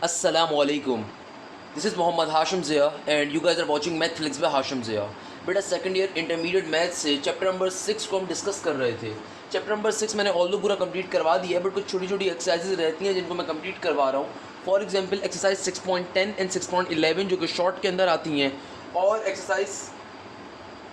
Assalamualaikum. This is Mohammad Hashim Zia and you guys are watching Mathflix by Hashim Zia. बेटा second year intermediate math से chapter number 6 को हम discuss कर रहे थे. Chapter number 6 मैंने ऑल्दो पूरा कंप्लीट करवा दिया है, बट कुछ छोटी छोटी एक्सरसाइजेज रहती हैं जिनको मैं कंप्लीट करवा रहा हूँ. फॉर एग्जांपल एक्सरसाइज 6.10 एंड 6.11 जो कि शॉर्ट के अंदर आती हैं, और एक्सरसाइज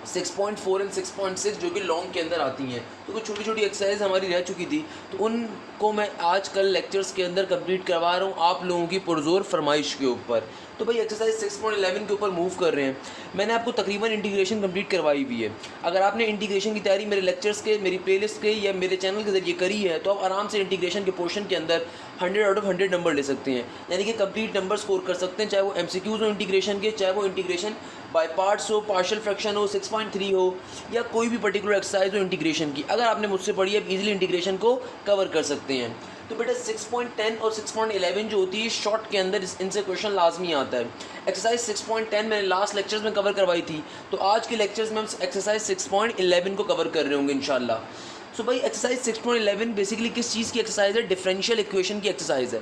6.4 एंड 6.6 जो कि लॉन्ग के अंदर आती हैं. तो कुछ छोटी छोटी एक्सरसाइज हमारी रह चुकी थी, तो उनको मैं आज कल लेक्चर्स के अंदर कंप्लीट करवा रहा हूँ आप लोगों की पुरजोर फरमाइश के ऊपर. तो भाई एक्सरसाइज 6.11 के ऊपर मूव कर रहे हैं. मैंने आपको तकरीबन इंटीग्रेशन कंप्लीट करवाई भी है. अगर आपने इंटीग्रेशन की तैयारी मेरे लेक्चर्स के, मेरी प्लेलिस्ट के या मेरे चैनल के ज़रिए करी है, तो आप आराम से इंटीग्रेशन के पोर्शन के अंदर 100 आउट ऑफ 100 नंबर ले सकते हैं, यानी कि कंप्लीट नंबर स्कोर कर सकते हैं, चाहे वो MCQs हो इंटीग्रेशन के, चाहे वो इंटीग्रेशन बाय पार्ट्स हो, पार्शियल फ्रैक्शन हो, 6.3 हो, या कोई भी पर्टिकुलर एक्सरसाइज हो इंटीग्रेशन की. अगर आपने मुझसे पढ़ी, आप इजीली इंटीग्रेशन को कवर कर सकते हैं. तो बेटा 6.10 और 6.11 जो होती है शॉर्ट के अंदर इनसे क्वेश्चन लाजमी आता है. एक्सरसाइज 6.10 मैंने लास्ट लेक्चर्स में कवर करवाई थी, तो आज के लेक्चर्स में हम एक्सरसाइज 6.11 को कवर कर रहे होंगे इंशाल्लाह. सो भाई एक्सरसाइज 6.11 बेसिकली किस चीज़ की एक्सरसाइज है? डिफरेंशियल इक्वेशन की एक्सरसाइज है.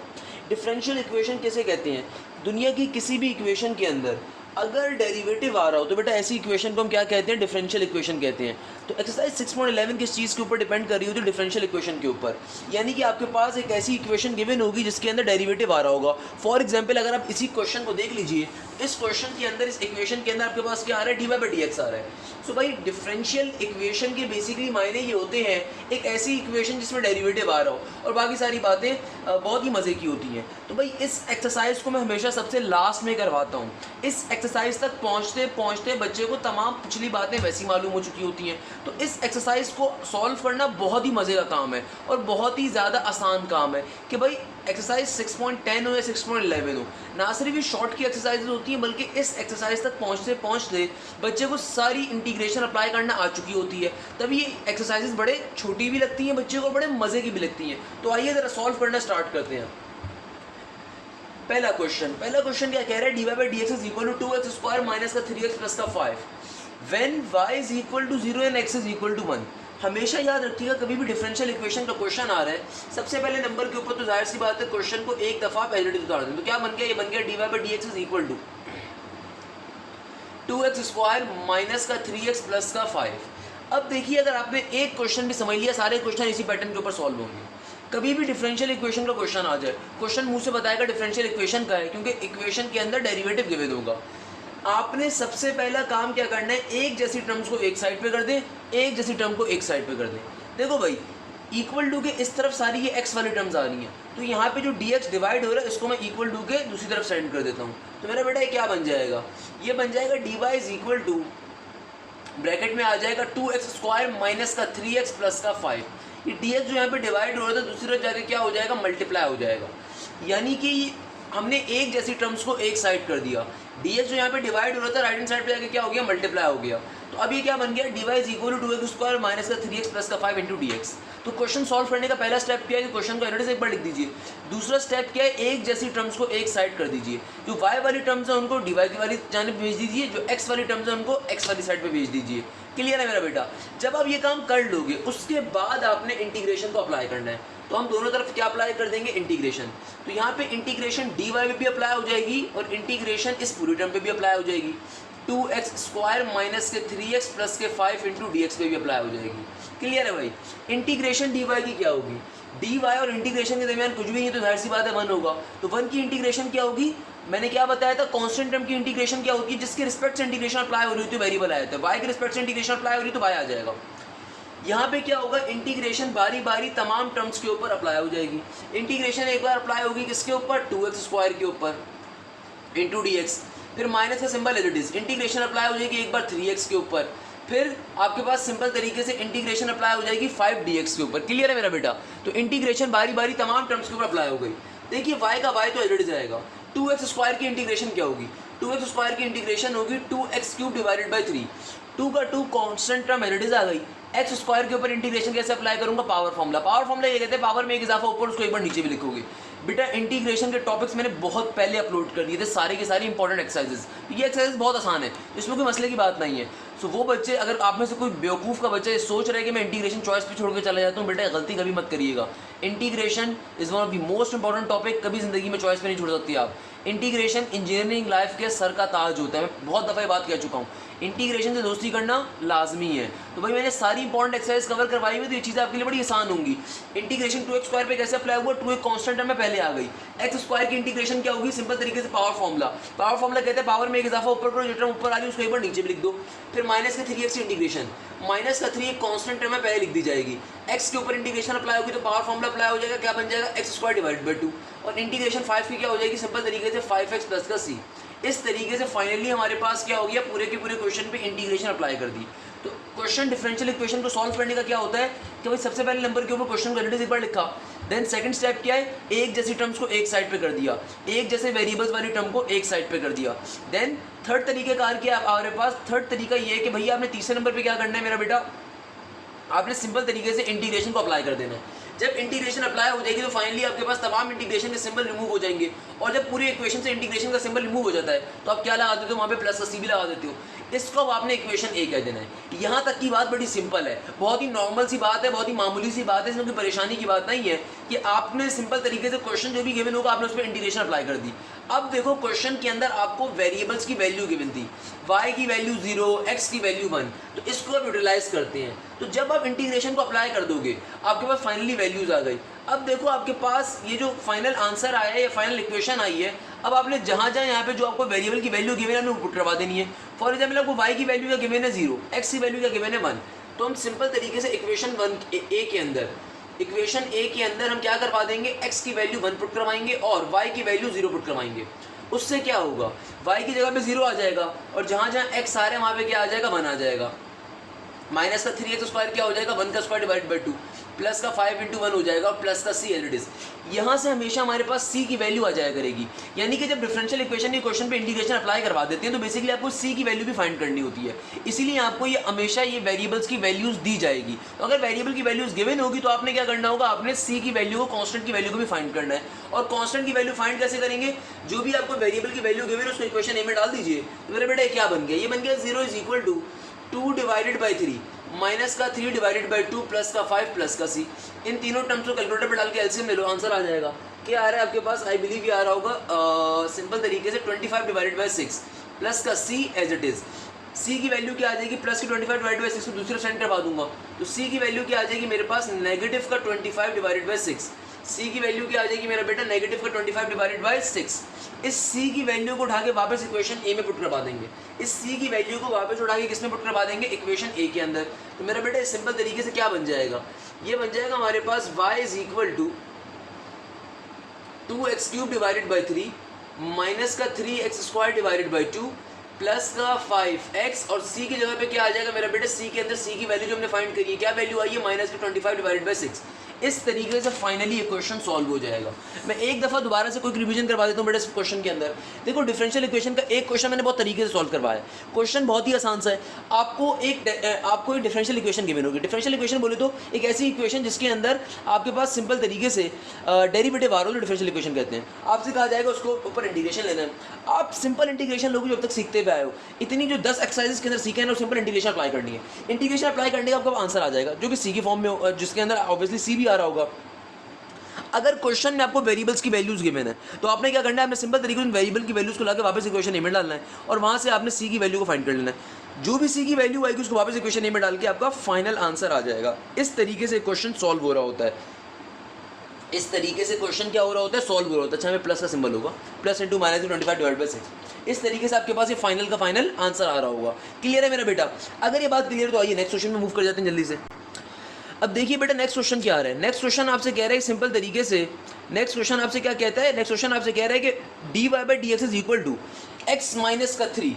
डिफरेंशियल इक्वेशन किसे कहते हैं? दुनिया की किसी भी इक्वेशन के अंदर अगर डेरिवेटिव आ रहा हो तो बेटा ऐसी इक्वेशन को हम क्या कहते हैं? डिफरेंशियल इक्वेशन कहते हैं. तो एक्सरसाइज 6.11 किस चीज़ के ऊपर डिपेंड कर रही होती है? डिफरेंशियल इक्वेशन के ऊपर. यानी कि आपके पास एक ऐसी इक्वेशन गिवन होगी जिसके अंदर डेरिवेटिव आ रहा होगा. फॉर एग्जांपल अगर आप इसी क्वेश्चन को देख लीजिए, इस क्वेश्चन के अंदर, इस इक्वेशन के अंदर आपके पास क्या आ रहा है? dy/dx आ रहा है. सो भाई डिफरेंशियल इक्वेशन के बेसिकली मायने ये होते हैं एक ऐसी इक्वेशन जिसमें डेरिवेटिव आ रहा हो, और बाकी सारी बातें बहुत ही मज़े की होती हैं. तो भाई इस एक्सरसाइज को मैं हमेशा सबसे लास्ट में करवाता हूँ. इस एक्सरसाइज तक पहुँचते पहुँचते बच्चे को तमाम पिछली बातें वैसी मालूम हो चुकी होती हैं. तो इस एक्सरसाइज को सॉल्व करना बहुत ही मज़े का काम है और बहुत ही ज़्यादा आसान काम है कि भाई एक्सरसाइज 6.10 हो या 6.11 हो, ना सिर्फ ये शॉर्ट की एक्सरसाइज होती हैं बल्कि इस एक्सरसाइज तक पहुँचते पहुँचते बच्चे को सारी इंटीग्रेशन अप्लाई करना आ चुकी होती है. तभी ये एक्सरसाइजेज बड़े छोटी भी लगती हैं बच्चे को, बड़े मज़े की भी लगती हैं. तो आइए ज़रा सॉल्व करना स्टार्ट करते हैं. पहला क्वेश्चन क्या कह रहा है? dy/dx is equal to 2x² minus का 3x प्लस का 5 when y is equal to 0 and x is equal to 1. हमेशा याद रखिएगा कभी भी डिफरेंशियल इक्वेशन का क्वेश्चन आ रहा है, सबसे पहले नंबर के ऊपर तो जाहिर सी बात है क्वेश्चन को एक दफ़ा एज इट इज उतार दें. तो क्या बन गया? ये बन गया dy/dx is equal to 2x² minus का 3x प्लस का 5. अब देखिए अगर आपने एक क्वेश्चन भी समझ लिया, सारे क्वेश्चन इसी पैटर्न के ऊपर सॉल्व होंगे. कभी भी डिफरेंशियल इक्वेशन का क्वेश्चन आ जाए, क्वेश्चन मुंह से बताएगा डिफरेंशियल इक्वेशन का है, क्योंकि इक्वेशन के अंदर डेरिवेटिव गिवन होगा. आपने सबसे पहला काम क्या करना है? एक जैसी टर्म्स को एक साइड पे कर दें, एक जैसी टर्म को एक साइड पे कर दें. देखो भाई इक्वल टू के इस तरफ सारी ये x वाली टर्म्स आ रही हैं, तो यहाँ पे जो dx डिवाइड हो रहा है इसको मैं इक्वल टू के दूसरी तरफ सेंड कर देता हूँ. तो मेरा बेटा ये क्या बन जाएगा? ये बन जाएगा dy is equal to, bracket में आ जाएगा 2x² माइनस का 3x प्लस का 5. ये dx जो यहाँ पे डिवाइड हो रहा था दूसरी तरफ जाके क्या हो जाएगा? मल्टीप्लाई हो जाएगा. यानी कि हमने एक जैसी टर्म्स को एक साइड कर दिया. dx जो यहाँ पे डिवाइड हो रहा था राइट हैंड साइड पे जाके क्या हो गया? मल्टीप्लाई हो गया. तो अब ये क्या बन गया? dy is equal to 2x² minus का 3x प्लस का 5 इंटू dx. तो क्वेश्चन सॉल्व करने का पहला स्टेप क्या है कि क्वेश्चन को एनोटेट से एक बार लिख दीजिए. दूसरा स्टेप क्या है? एक जैसी टर्म्स को एक साइड कर दीजिए. जो y वाली टर्म्स है उनको dy की वाली जानिब भेज दीजिए, जो x वाली टर्म्स है उनको x वाली साइड पे भेज दीजिए. क्लियर है मेरा बेटा? जब आप ये काम कर लोगे उसके बाद आपने इंटीग्रेशन को अप्लाई करना है. तो हम दोनों तरफ क्या अप्लाई कर देंगे? इंटीग्रेशन. तो यहाँ पे इंटीग्रेशन dy पे भी अप्लाई हो जाएगी और इंटीग्रेशन इस पूरी टर्म पे भी अप्लाई हो जाएगी. 2x² माइनस के 3x प्लस के 5 इंटू डी एक्स पे भी अप्लाई हो जाएगी। क्लियर है भाई। इंटीग्रेशन डी वाई की क्या होगी, डी वाई और इंटीग्रेशन के दरमियान कुछ भी नहीं, तो जाहिर सी बात है 1 होगा। तो 1 की इंटीग्रेशन क्या होगी, मैंने क्या बताया था, कांस्टेंट टर्म की इंटीग्रेशन क्या होगी, जिसके रिस्पेक्ट से इंटीग्रेशन अप्लाई हो रही होती है वेरिएबल आया था, y के रिस्पेक्ट से इंटीग्रेशन अप्लाई हो रही है तो y आ जाएगा। यहाँ पे क्या होगा, इंटीग्रेशन बारी बारी तमाम टर्म्स के ऊपर अप्लाई हो जाएगी। इंटीग्रेशन एक बार अप्लाई होगी किसके ऊपर, 2x² के ऊपर इंटू डी एक्स, फिर माइनस का symbol as it is, integration apply हो जाएगी एक बार 3x के ऊपर, फिर आपके पास सिंपल तरीके से इंटीग्रेशन अप्लाई हो जाएगी 5dx के ऊपर। क्लियर है मेरा बेटा। तो इंटीग्रेशन बारी बारी तमाम टर्म्स के ऊपर अप्लाई हो गई। देखिए y का y तो एज इट इज आएगा। 2x² की इंटीग्रेशन क्या होगी, 2x² की इंटीग्रेशन होगी 2x³ डिवाइडेड बाई 3। 2 का 2 constant term as it is आ गई। x² के ऊपर इंटीग्रेशन कैसे अप्लाई करूंगा, पावर फॉर्मूला। पावर फॉर्मूला ये कहते हैं पावर में एक इजाफा ऊपर, उसको एक बार नीचे भी लिखोगे। बेटा इंटीग्रेशन के टॉपिक्स मैंने बहुत पहले अपलोड कर दिए थे, सारे के सारे इंपॉर्टेंट एक्सरसाइजेस। ये एक्सरसाइज बहुत आसान है, इसमें कोई मसले की बात नहीं है। सो वो बच्चे, अगर आप में से कोई बेवकूफ़ का बच्चा सोच रहे हैं कि मैं इंटीग्रेशन चॉइस पे छोड़ के चला जाता हूँ, बेटा गलती कभी मत करिएगा। Integration is one of the most important topic, कभी ज़िंदगी में चॉइस पे नहीं छोड़ सकती आप। इंटीग्रेशन इंजीनियरिंग लाइफ के सर का ताज होता है, मैं बहुत दफ़ा ये बात कह चुका हूँ। इंटीग्रेशन से दोस्ती करना लाजमी है। तो भाई मैंने सारी इंपॉर्टेंट एक्सरसाइज कवर करवाई हुई, तो ये चीज़ें आपके लिए बड़ी आसान होंगी। इंटीग्रेशन 2x² पे कैसे अप्लाई हुआ, 2 एक कॉन्स्टेंट टर्म में पहले आ गई। x² की इंटीग्रेशन क्या होगी, सिंपल तरीके से पावर फॉर्मूला। पावर फॉर्मूला कहते हैं पावर में एक इजाफा ऊपर करो, जो टर्म ऊपर आ रही है उसको एक बार नीचे भी लिख दो। फिर माइनस के 3x की इंटीग्रेशन, माइनस का 3 एक कॉन्स्टेंट टर्म में पहले लिख दी जाएगी। x के ऊपर इंटीग्रेशन अप्लाई होगी तो पावर फॉर्मूला अप्लाई हो जाएगा, क्या बन जाएगा, x² डिवाइडेड बाई 2। और इंटीग्रेशन 5 की क्या हो जाएगी, सिंपल तरीके से 5x प्लस का c। इस तरीके से फाइनली हमारे पास क्या हो गया, पूरे के पूरे क्वेश्चन पे इंटीग्रेशन अप्लाई कर दी। तो क्वेश्चन डिफरेंशियल इक्वेशन को सॉल्व करने का क्या होता है कि भाई सबसे पहले नंबर के ऊपर क्वेश्चन का एक बार लिखा, देन सेकंड स्टेप क्या है, एक जैसी टर्म्स को एक साइड पे कर दिया, एक जैसे वेरिएबल्स वाली टर्म को एक साइड पे कर दिया। देन थर्ड तरीकेकार क्या है हमारे पास, थर्ड तरीका ये है कि भैया आपने तीसरे नंबर पे क्या करना है मेरा बेटा, आपने सिंपल तरीके से इंटीग्रेशन को अप्लाई कर देना है। जब इंटीग्रेशन अप्लाई हो जाएगी तो फाइनली आपके पास तमाम इंटीग्रेशन के सिंबल रिमूव हो जाएंगे। और जब पूरी इक्वेशन से इंटीग्रेशन का सिंबल रिमूव हो जाता है तो आप क्या लगा देते हो, वहाँ पे प्लस का सी भी लगा देते हो। इसको अब आपने इक्वेशन ए कह देना है। यहाँ तक की बात बड़ी सिंपल है, बहुत ही नॉर्मल सी बात है, बहुत ही मामूली सी बात है, इसमें कोई परेशानी की बात नहीं है कि आपने सिंपल तरीके से क्वेश्चन जो भी गिवन होगा आपने उस पर इंटीग्रेशन अप्लाई कर दी। अब देखो क्वेश्चन के अंदर आपको वेरिएबल्स की वैल्यू गिवन थी, y की वैल्यू 0, x की वैल्यू 1, तो इसको आप यूटिलाइज करते हैं। तो जब आप इंटीग्रेशन को अप्लाई कर दोगे आपके पास फाइनली वैल्यूज आ गई। अब देखो आपके पास ये जो फाइनल आंसर आया है या फाइनल इक्वेशन आई है, अब आपने जहाँ जहाँ यहाँ पे जो आपको वेरिएबल की वैल्यू गिवन है आपने पुट करवा देनी है। फॉर एग्जाम्पल आपको y की वैल्यू का गिवन है 0, x की वैल्यू का गिवन है 1, तो हम सिंपल तरीके से इक्वेशन 1 ए के अंदर, इक्वेशन ए के अंदर हम क्या करवा देंगे, x की वैल्यू 1 पुट करवाएंगे और y की वैल्यू 0 पुट करवाएंगे। उससे क्या होगा, y की जगह पे 0 आ जाएगा और जहाँ जहाँ x आ रहे हैं वहाँ पे क्या आ जाएगा, 1 आ जाएगा। माइनस का 3x² क्या हो जाएगा, 1 का स्क्वायर डिवाइड बाई 2, प्लस का 5 इंटू 1 हो जाएगा और प्लस का c एज इट इज। यहाँ से हमेशा हमारे पास c की वैल्यू आ जाया करेगी। यानी कि जब डिफरेंशियल इक्वेशन के क्वेश्चन पे इंटीग्रेशन अप्लाई करवा देते हैं तो बेसिकली आपको c की वैल्यू भी फाइंड करनी होती है। इसीलिए आपको ये हमेशा ये वेरिएबल्स की वैल्यूज दी जाएगी। तो अगर वेरिएबल की वैल्यूज गिवन होगी तो आपने क्या करना होगा, आपने c की वैल्यू को कांस्टेंट की वैल्यू को भी फाइंड करना है। और कांस्टेंट की वैल्यू फाइंड कैसे करेंगे, जो भी आपको वेरिएबल की वैल्यू गिवन है उसको इक्वेशन ए में डाल दीजिए। तो मेरे बेटा क्या बन गया, ये बन गया 0 is equal to 2 divided by 3 minus का 3 डिवाइडेड बाई 2 प्लस का 5 प्लस का c। इन तीनों टर्म्स को कैलकुलेटर पे डाल के एलसीएम ले लो, आंसर आ जाएगा। क्या आ रहा है आपके पास, आई बिलीव ये आ रहा होगा सिंपल तरीके से 25 डिवाइडेड बाई 6 प्लस का c as it is. c की वैल्यू क्या आ जाएगी, प्लस की 25 डिवाइड बाई 6 को दूसरे साइड करवा दूंगा तो c की वैल्यू क्या आ जाएगी मेरे पास, नेगेटिव का 25 डिवाइडेड बाई 6। c की वैल्यू क्या आ जाएगी मेरा बेटा, नेगेटिव का 25 डिवाइडेड बाई 6। इस c की वैल्यू को उठा के वापस इक्वेशन ए में पुट करवा देंगे। इस c की वैल्यू को वापस उठा के किसमें पुट करवा देंगे, इक्वेशन ए के अंदर। तो मेरा बेटा सिंपल तरीके से क्या बन जाएगा, ये बन जाएगा हमारे पास y is equal to 2x³ divided by 3 minus का 3x² डिवाइडेड बाई 2 प्लस का 5x और c की जगह पे क्या आ जाएगा मेरा बेटा, c के अंदर c की वैल्यू जो हमने फाइंड करी है, क्या वैल्यू आई है, माइनस का 25 डिवाइडेड बाई 6। इस तरीके से फाइनली ये क्वेश्चन सॉल्व हो जाएगा। मैं एक दफ़ा दोबारा से कोई रिवीजन करवा देता हूँ बेटा इस क्वेश्चन के अंदर। देखो डिफरेंशियल इक्वेशन का एक क्वेश्चन मैंने बहुत तरीके से सॉल्व करवाया है। क्वेश्चन बहुत ही आसान सा है। आपको एक डिफरेंशियल इक्वेशन गिवन होगी। डिफरेंशियल इक्वेशन बोले तो एक ऐसी इक्वेशन जिसके अंदर आपके पास सिंपल तरीके से डेरिवेटिव आ रहा हो, डिफरेंशियल इक्वेशन कहते हैं। आपसे कहा जाएगा उसको ऊपर इंटीग्रेशन लेना है। आप सिंपल इंटीग्रेशन लोग जो अब तक सीखते हुए आए हो, इतनी जो 10 एक्सरसाइजेस के अंदर सीखे हैं ना, सिंपल इंटीग्रेशन अप्लाई करनी है। इंटीग्रेशन अप्लाई करने का आपका आंसर आ जाएगा जो कि सी की फॉर्म में, जिसके अंदर ऑब्वियसली सी भी आ रहा होगा। अगर क्वेश्चन में आपको वेरिएबल्स की वैल्यूज गिवन है तो आपने क्या करना है, आपने सिंपल तरीके से वेरिएबल की वैल्यूज को लाकर वापस इक्वेशन ए में डालना है और वहां से आपने सी की वैल्यू को फाइंड कर लेना है। जो भी सी की वैल्यू आएगी उसको वापस इक्वेशन ए में डाल के आपका फाइनल आंसर आ जाएगा। इस तरीके से क्वेश्चन सॉल्व हो रहा होता है। इस तरीके से क्वेश्चन क्या हो रहा होता है, सॉल्व हो रहा होता है। अच्छा, में प्लस का सिंबल होगा, प्लस इंटू माइनस 25/6। इस तरीके से आपके पास ये फाइनल का फाइनल आंसर आ रहा होगा। क्लियर है मेरा बेटा? अगर ये बात क्लियर तो आइए नेक्स्ट क्वेश्चन में मूव कर जाते हैं जल्दी से। अब देखिए बेटा नेक्स्ट क्वेश्चन क्या आ रहा है। नेक्स्ट क्वेश्चन आपसे कह रहा है सिंपल तरीके से, नेक्स्ट क्वेश्चन आपसे क्या कहता है, नेक्स्ट क्वेश्चन आपसे कह रहा है कि dy/dx is equal to x minus का 3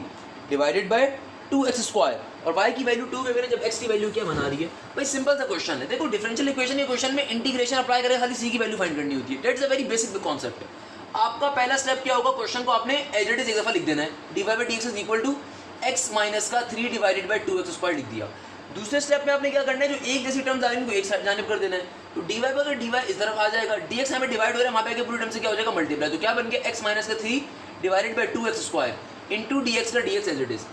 डिवाइडेड बाय 2x² और y की वैल्यू 2 वगैरह जब x की वैल्यू क्या बना रही है। भाई सिंपल सा क्वेश्चन है। देखो डिफरेंशियल इक्वेशन के क्वेश्चन में इंटीग्रेशन अप्लाई करके खाली c की वैल्यू फाइंड करनी होती है। That's a very basic concept. आपका पहला स्टेप क्या होगा, क्वेश्चन को आपने एज इट इज एक दफा लिख देना है, dy/dx is equal to x minus का 3 डिवाइडेड बाय 2x² लिख दिया। दूसरे स्टेप में आपने क्या करना है, जो एक जैसी टर्म्स आ रही है उनको एक साइड जानिब कर देना है। तो dy अगर dy इस तरफ आ जाएगा, dx हमें डिवाइड हो रहा है, वहाँ पे आके पूरी टर्म से क्या हो जाएगा मल्टीप्लाई। तो क्या बन गया x माइनस का 3 divided by 2x² into dx का dx एज इट इज।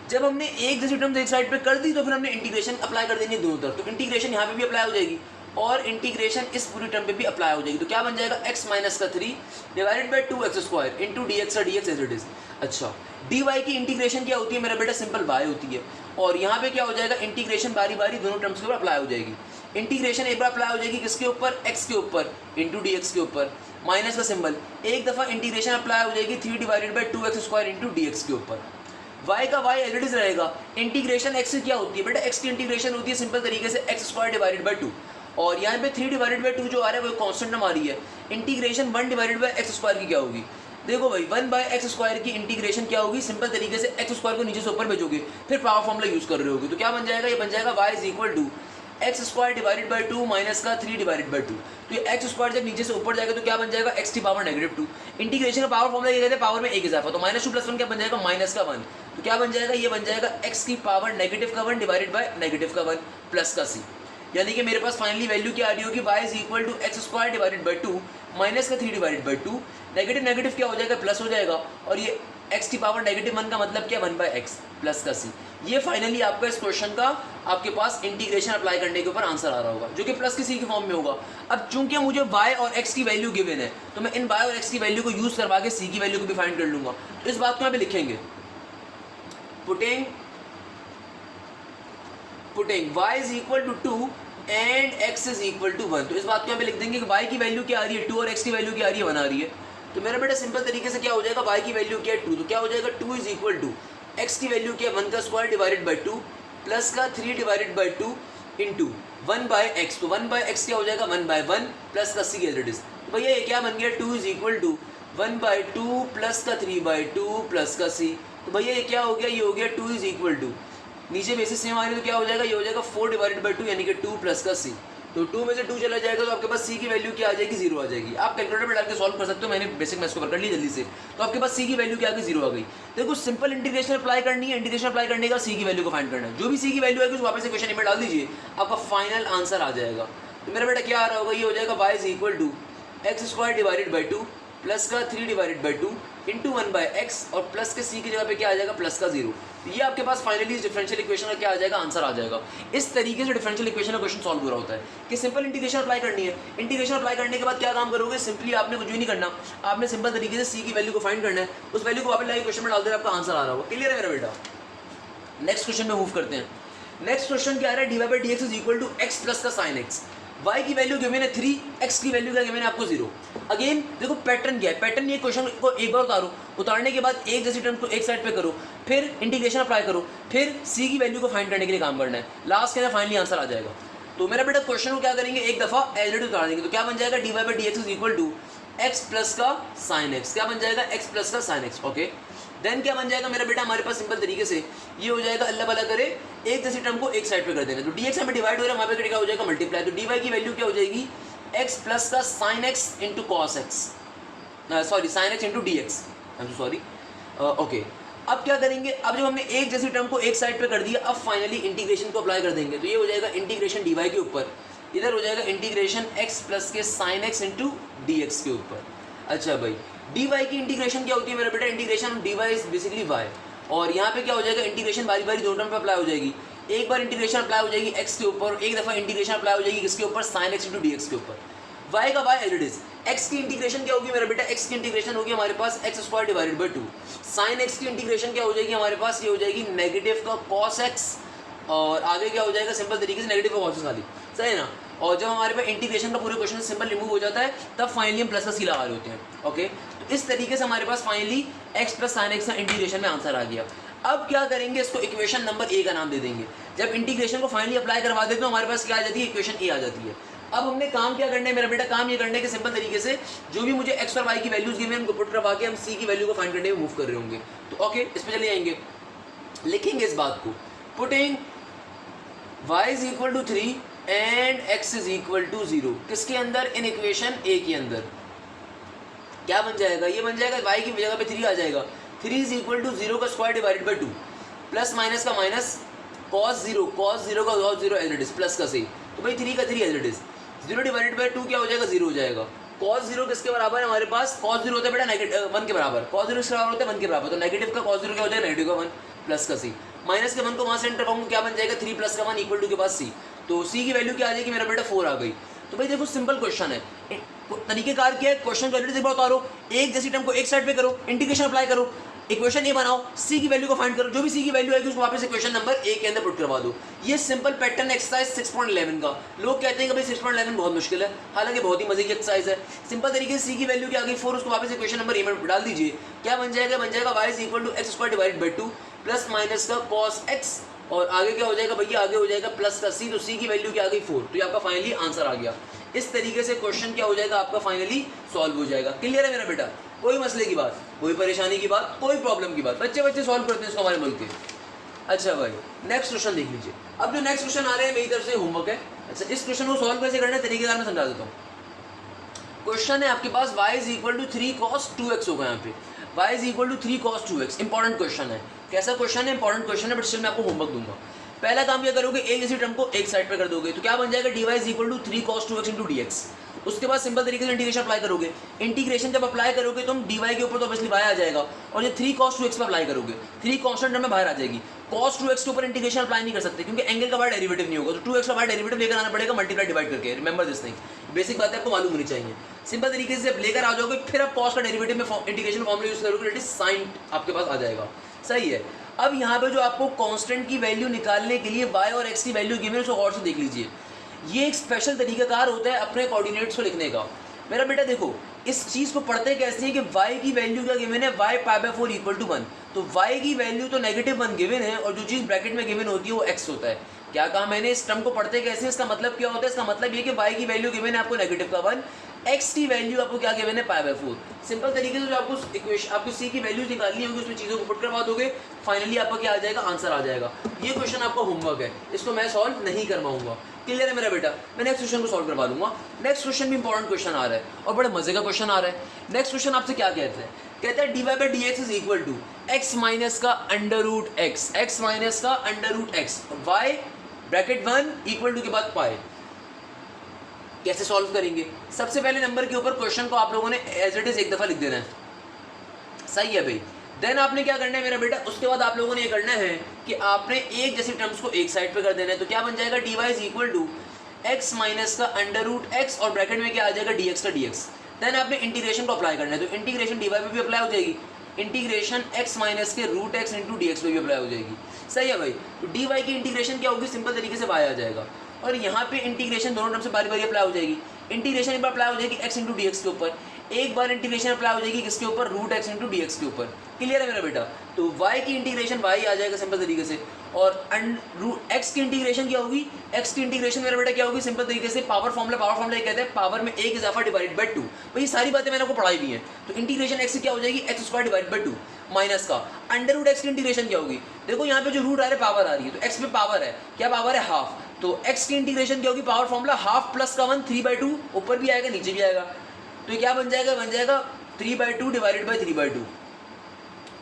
जब हमने एक जैसी टर्म्स एक साइड पे कर दी तो फिर हमने इंटीग्रेशन अप्लाई कर देनी है दोनों तरफ। तो इंटीग्रेशन यहाँ पे भी अप्लाई हो जाएगी और इंटीग्रेशन इस पूरी टर्म पे भी अप्लाई हो जाएगी। तो क्या बन जाएगा x माइनस का 3 divided by 2x² into dx का dx एज इट इज। अच्छा, dy की इंटीग्रेशन क्या होती है मेरा बेटा, सिंपल y होती है और यहाँ पे क्या हो जाएगा, इंटीग्रेशन बारी बारी दोनों टर्म्स के ऊपर अप्लाई हो जाएगी। इंटीग्रेशन एक बार अप्लाई हो जाएगी किसके ऊपर, x के ऊपर इंटू dx के ऊपर, माइनस का सिंबल। एक दफा इंटीग्रेशन अप्लाई हो जाएगी 3 divided by 2x² into dx के ऊपर। y का y एज इट इज रहेगा। इंटीग्रेशन x से क्या होती है बेटा, x की इंटीग्रेशन होती है सिंपल तरीके से x² डिवाइडेड बाय 2 और यहाँ पे 3 डिवाइडेड बाय 2 जो आ रहा है वो कांस्टेंट नंबर आ रही है। इंटीग्रेशन 1 डिवाइडेड बाय x² की क्या होगी, देखो भाई 1/x² की इंटीग्रेशन क्या होगी, सिंपल तरीके से x² को नीचे से ऊपर भेजोगे, फिर पावर फॉर्मूला यूज कर रहे होगे। तो क्या बन जाएगा, ये बन जाएगा y is equal to x² divided by 2 minus का 3 डिवाइडेड बाय 2। तो ये x² जब नीचे से ऊपर जाएगा तो क्या बन जाएगा, x की पावर -2। इंटीग्रेशन का पावर फॉर्मूला ये कहते हैं पावर में एक इजाफा, तो -2 + 1 क्या बन जाएगा, माइनस का 1। तो क्या बन जाएगा, ये बन जाएगा x की पावर नेगेटिव का 1 डिवाइडेड बाय नेगेटिव का 1 प्लस का c। यानी कि मेरे पास फाइनली वैल्यू क्या आ रही होगी, y is equal to x² divided by 2 minus का 3 डिवाइडेड बाय 2। नेगेटिव नेगेटिव क्या हो जाएगा, प्लस हो जाएगा और ये x की पावर -1 का मतलब क्या, 1/x प्लस का c। ये फाइनली आपका इस क्वेश्चन का आपके पास इंटीग्रेशन अप्लाई करने के ऊपर आंसर आ रहा होगा जो कि प्लस के c के फॉर्म में होगा। अब चूंकि मुझे y और x की वैल्यू गिवन है तो मैं इन y और x की वैल्यू को यूज करवा के c की वैल्यू को भी फाइंड कर लूंगा। तो इस बात को यहाँ पे लिखेंगे, putting y is equal to 2 and x is equal to 1। तो इस बात को यहाँ पे लिख देंगे कि y की वैल्यू क्या आ रही है 2 और x की वैल्यू क्या आ रही है 1 आ रही है। तो मेरा बेटा सिंपल तरीके से क्या हो जाएगा, y की वैल्यू क्या है 2, तो क्या हो जाएगा 2 इज इक्वल टू x की वैल्यू क्या है 1 का स्क्वायर डिवाइडेड बाय 2 प्लस का 3 डिवाइडेड बाय 2 इंटू 1/x। तो 1/x क्या हो जाएगा 1/1 प्लस का c एज इट इज। तो भैया ये क्या बन गया 2 इज इक्वल टू 1/2 प्लस का 3/2 प्लस का c। तो भैया ये क्या हो गया, ये हो गया 2 इज इक्वल टू, नीचे बेसिस सेम आ रही है तो क्या हो जाएगा, ये हो जाएगा 4 डिवाइडेड बाय 2 यानी कि 2 प्लस का c। तो 2 में से 2 चला जाएगा तो आपके पास c की वैल्यू क्या आ जाएगी, 0 आ जाएगी। आप कैलकुलेटर में डाल के सॉल्व कर सकते हो, मैंने बेसिक मैथ्स को कर ली जल्दी से। तो आपके पास c की वैल्यू क्या आ गई, 0 आ गई। देखो सिंपल इंटीग्रेशन अप्लाई करनी है, इंटीग्रेशन अप्लाई करने का c की वैल्यू को फाइंड करना है। जो भी c की वैल्यू आएगी उसको वापस इक्वेशन में डाल दीजिए, आपका फाइनल आंसर आ जाएगा। तो मेरा बेटा क्या आ रहा होगा, ये हो जाएगा y is equal to x² divided by 2 plus का 3 डिवाइडेड बाई 2 इंटू 1/x और प्लस के c की जगह पे क्या आ जाएगा, प्लस का 0। तो ये आपके पास फाइनली इस डिफरेंशियल इक्वेशन का क्या आ जाएगा, आंसर आ जाएगा। इस तरीके से डिफरेंशियल इक्वेशन का क्वेश्चन सॉल्व हो रहा होता है कि सिंपल इंटीग्रेशन अप्लाई करनी है। इंटीग्रेशन अप्लाई करने के बाद क्या काम करोगे, सिंपली आपने कुछ भी नहीं करना, आपने सिंपल तरीके से c की वैल्यू को फाइंड करना है, उस वैल्यू को वापस लाके क्वेश्चन में डाल देना, आपका आंसर आ रहा होगा। क्लियर है मेरा बेटा? नेक्स्ट क्वेश्चन में मूव करते हैं। नेक्स्ट क्वेश्चन क्या आ रहा है, dy/dx is equal to x plus का sin x। y की वैल्यू गिवन है 3, x की वैल्यू क्या गिवन है आपको 0। अगेन देखो पैटर्न क्या है, पैटर्न ये क्वेश्चन को एक बार उतारो, उतारने के बाद एक जैसी टर्म को एक साइड पे करो, फिर इंटीग्रेशन अप्लाई करो, फिर c की वैल्यू को फाइंड करने के लिए काम करना है, लास्ट के अंदर फाइनली आंसर आ जाएगा। तो मेरा बेटा क्वेश्चन को क्या करेंगे, एक दफा एज इट इज उतार देंगे। तो क्या बन जाएगा, dy/dx is equal to x plus का sin x। क्या बन जाएगा, x प्लस का sin x। ओके, देन क्या बन जाएगा मेरा बेटा, हमारे पास सिंपल तरीके से ये हो जाएगा, अल्लाह भला करे एक जैसी टर्म को एक साइड पे कर देना। तो dx हमें डिवाइड हो रहा है, वहाँ पे क्या हो जाएगा, मल्टीप्लाई। तो dy की वैल्यू क्या हो जाएगी, x प्लस का sin x into cos x, sorry sin x into dx, I am sorry. Okay, अब क्या करेंगे, अब जब हमने एक जैसी टर्म को एक साइड पे कर दिया, अब फाइनली इंटीग्रेशन को अप्लाई कर देंगे। तो ये हो जाएगा इंटीग्रेशन dy के ऊपर, इधर हो जाएगा इंटीग्रेशन x प्लस के sin x इंटू dx के ऊपर। अच्छा भाई, dy की इंटीग्रेशन क्या होती है मेरा बेटा, integration dy is basically y, और यहाँ पे क्या हो जाएगा, इंटीग्रेशन बारी बारी दोनों टर्म पे अप्लाई हो जाएगी। एक बार इंटीग्रेशन अप्लाई हो जाएगी x के ऊपर, एक दफ़ा इंटीग्रेशन अप्लाई हो जाएगी किसके ऊपर, sin x इंटू dx के ऊपर। y का y as it is, x की इंटीग्रेशन क्या होगी मेरा बेटा, x की इंटीग्रेशन होगी हमारे पास x square divided by 2, sine x की इंटीग्रेशन क्या हो जाएगी हमारे पास, ये हो जाएगी नेगेटिव का cos x, और आगे क्या हो जाएगा सिंपल तरीके से नेगेटिव का cos x वाली, सही है ना। और जब हमारे पास इंटीग्रेशन का पूरे क्वेश्चन सिंपल रिमूव हो जाता है तब फाइनली हम प्लस का सी लगा रहे होते हैं। ओके, तो इस तरीके से हमारे पास finally x plus sine x का इंटीग्रेशन में आंसर आ गया। अब क्या करेंगे, इसको इक्वेशन नंबर ए का नाम दे देंगे। जब इंटीग्रेशन को फाइनली अप्लाई करवा देते तो हमारे पास क्या आ जाती है, इक्वेशन ए आ जाती है। अब हमने काम क्या करना है मेरा बेटा, काम ये करने के सिंपल तरीके से जो भी मुझे x और y की वैल्यूज गिवन उनको पुट करवा के हम c की वैल्यू को फाइंड करने में मूव कर रहे होंगे। तो ओके, इस पे चले आएंगे, लिखेंगे इस बात को, putting y is equal to 3 and x is equal to 0 किसके अंदर, इन इक्वेशन ए के अंदर। क्या बन जाएगा, ये बन जाएगा y की जगह पे 3 आ जाएगा, 3 इज इक्वल टू 0 का square divided by 2 plus minus का माइनस cos 0 का cos 0 as it is plus का सी, तो भाई 3 का 3 as it is, 0 divided by 2 क्या हो जाएगा, 0 हो जाएगा। cos 0 किसके बराबर है हमारे पास, cos 0 होता है बेटा नेगेटिव 1 के बराबर, cos 0 किसके बराबर होता है 1 के बराबर, तो नेगेटिव का cos 0 क्या हो जाएगा, नेगेटिव का 1 प्लस का सी, माइनस के 1 को वहाँ से एंटर करूँगा क्या बन जाएगा, 3 प्लस का 1 इक्वल टू के पास सी, तो सी की वैल्यू क्या आ जाएगी मेरा बेटा 4 आ गई। तो भाई देखो सिंपल क्वेश्चन है, तरीकेकार क्या है, क्वेश्चन को ऑलरेडी उतारो, एक जैसी टर्म को एक साइड पे करो, इंटीग्रेशन अप्लाई करो, इक्वेशन ए बनाओ, सी की वैल्यू को फाइंड करो, जो भी सी की वैल्यू आएगी उसको वापस इक्वेशन नंबर ए के अंदर पुट करवा दो। ये सिंपल पैटर्न एक्सरसाइज 6.11 का। लोग कहते हैं कि भाई 6.11 बहुत मुश्किल है, हालांकि बहुत ही मजे की एक्सरसाइज है। सिंपल तरीके से सी की वैल्यू क्या आ गई 4, उसको वापस इक्वेशन नंबर ए में डाल दीजिए, क्या बन जाएगा, बन जाएगा y is equal to x square divided by 2 plus minus का cos x, और आगे क्या हो जाएगा भैया, आगे हो जाएगा प्लस का c, तो c की वैल्यू क्या आ गई 4, तो ये आपका फाइनली आंसर आ गया। इस तरीके से क्वेश्चन क्या हो जाएगा आपका फाइनली सॉल्व हो जाएगा। क्लियर है मेरा बेटा, कोई मसले की बात, कोई परेशानी की बात, कोई प्रॉब्लम की बात, बच्चे सॉल्व करते हैं इसको हमारे मुल्क के। अच्छा भाई नेक्स्ट क्वेश्चन देख लीजिए। अब जो नेक्स्ट क्वेश्चन आ रहे हैं मेरी तरफ से होमवर्क है। अच्छा, इस क्वेश्चन को सॉल्व कैसे करना है तरीकेदार में समझा देता हूँ। क्वेश्चन है आपके पास y is equal to 3 cos 2x होगा, यहाँ पे y is equal to 3 cos 2x। Important question है, कैसा क्वेश्चन है, इंपॉर्टेंट क्वेश्चन है, बट स्टिल मैं आपको होमवर्क दूंगा। पहला काम क्या करोगे, एक जैसी टर्म को एक साइड पे कर दोगे, तो क्या बन जाएगा, dy is equal to 3 cos 2x into dx। उसके बाद सिंपल तरीके से इंटीग्रेशन अप्लाई करोगे, इंटीग्रेशन जब अप्लाई करोगे तुम dy के ऊपर तो ऑब्वियसली y आ जाएगा, और ये 3 cos 2x पे अप्लाई करोगे, 3 कांस्टेंट टर्म में बाहर आ जाएगी। cos 2x के ऊपर इंटीग्रेशन अप्लाई नहीं कर सकते क्योंकि एंगल का बाहर डेरिवेटिव नहीं होगा, तो 2x का बाहर डेरिवेटिव लेकर आना पड़ेगा मल्टीप्लाई डिवाइड करके। रिमेंबर दिस थिंग, बेसिक बात है, आपको मालूम होनी चाहिए। सिंपल तरीके से जब लेकर आ जाओगे फिर आप cos का डेरिवेटिव में इंटीग्रेशन फॉर्मूला यूज करोगे, दैट इज sin आपके पास आ जाएगा। सही है। अब यहाँ पे जो आपको कांस्टेंट की वैल्यू निकालने के लिए y और x की वैल्यू गिवन है उसको और से देख लीजिए। ये एक स्पेशल तरीकाकार होता है अपने कोऑर्डिनेट्स को लिखने का। मेरा बेटा देखो इस चीज़ को पढ़ते कैसे हैं कि y की वैल्यू क्या गिवन है, y π/4 इक्वल टू 1, तो y की वैल्यू तो -1 गिवन है और जो चीज़ ब्रैकेट में गिवन होती है वो x होता है। क्या कहा मैंने, इस टर्म को पढ़ते कैसे हैं, इसका मतलब क्या होता है, इसका मतलब ये कि y की वैल्यू गिवन है आपको -1, x की वैल्यू आपको क्या गिवन है π/4। सिंपल तरीके से जो आपको इक्वेशन आपको c की वैल्यूज निकालनी होगी उसमें चीज़ों को पुट करवा दोगे, फाइनली आपका क्या आ जाएगा, आंसर आ जाएगा। ये क्वेश्चन आपका होमवर्क है, इसको मैं सॉल्व नहीं करवाऊंगा। क्लियर है मेरा बेटा, मैं नेक्स्ट क्वेश्चन को सॉल्व करवा दूंगा। नेक्स्ट क्वेश्चन भी इंपॉर्टेंट क्वेश्चन आ रहा है और बड़े मजे का क्वेश्चन आ रहा है। नेक्स्ट क्वेश्चन आपसे क्या कहते हैं, कहता है dy/dx is equal to x minus का √x, x माइनस का √x, y bracket 1 equal to के बाद पाई। कैसे सॉल्व करेंगे, सबसे पहले नंबर के ऊपर क्वेश्चन को आप लोगों ने एज इट इज एक दफा लिख देना है। सही है भाई। देन आपने क्या करना है मेरा बेटा, उसके बाद आप लोगों ने ये करना है कि आपने एक जैसी टर्म्स को एक साइड पे कर देना है। तो क्या बन जाएगा, dy is equal to x minus का √x और ब्रैकेट में क्या आ जाएगा, dx का dx। देन आपने इंटीग्रेशन को अप्लाई करना है, तो इंटीग्रेशन dy पे भी अप्लाई हो जाएगी, इंटीग्रेशन x माइनस के √x इंटू dx पे भी अप्लाई हो जाएगी। सही है भाई। तो dy की इंटीग्रेशन क्या होगी, सिंपल तरीके से y आ जाएगा और यहाँ पे इंटीग्रेशन दोनों टर्म से बारी बारी अप्लाई हो जाएगी। इंटीग्रेशन एक बार अप्लाई हो जाएगी x इंटू डी के ऊपर, एक बार इंटीग्रेशन अप्लाई हो जाएगी किसके ऊपर, √x इंटू डी के ऊपर। क्लियर है मेरा बेटा। तो y की इंटीग्रेशन y आ जाएगा सिंपल तरीके से, और x की इंटीग्रेशन क्या होगी, x की इंटीग्रेशन मेरा बेटा क्या होगी, सिंपल तरीके से पावर फॉर्मूला ये कहते हैं पावर में एक इजाफा डिवाइड बाई 2। भाई ये सारी बातें मैंने आपको पढ़ाई भी हैं। तो इंटीग्रेशन x क्या हो जाएगी, x square divide by 2 minus का √x की इंटीग्रेशन क्या होगी, देखो यहाँ पे जो रूट आ रहा है पावर आ रही है, तो x पे पावर है, क्या पावर है, हाफ। तो x की इंटीग्रेशन क्या होगी, पावर फॉर्मूला हाफ प्लस का 1 3/2, ऊपर भी आएगा नीचे भी आएगा, तो ये क्या बन जाएगा, 3/2 डिवाइडेड बाई 3/2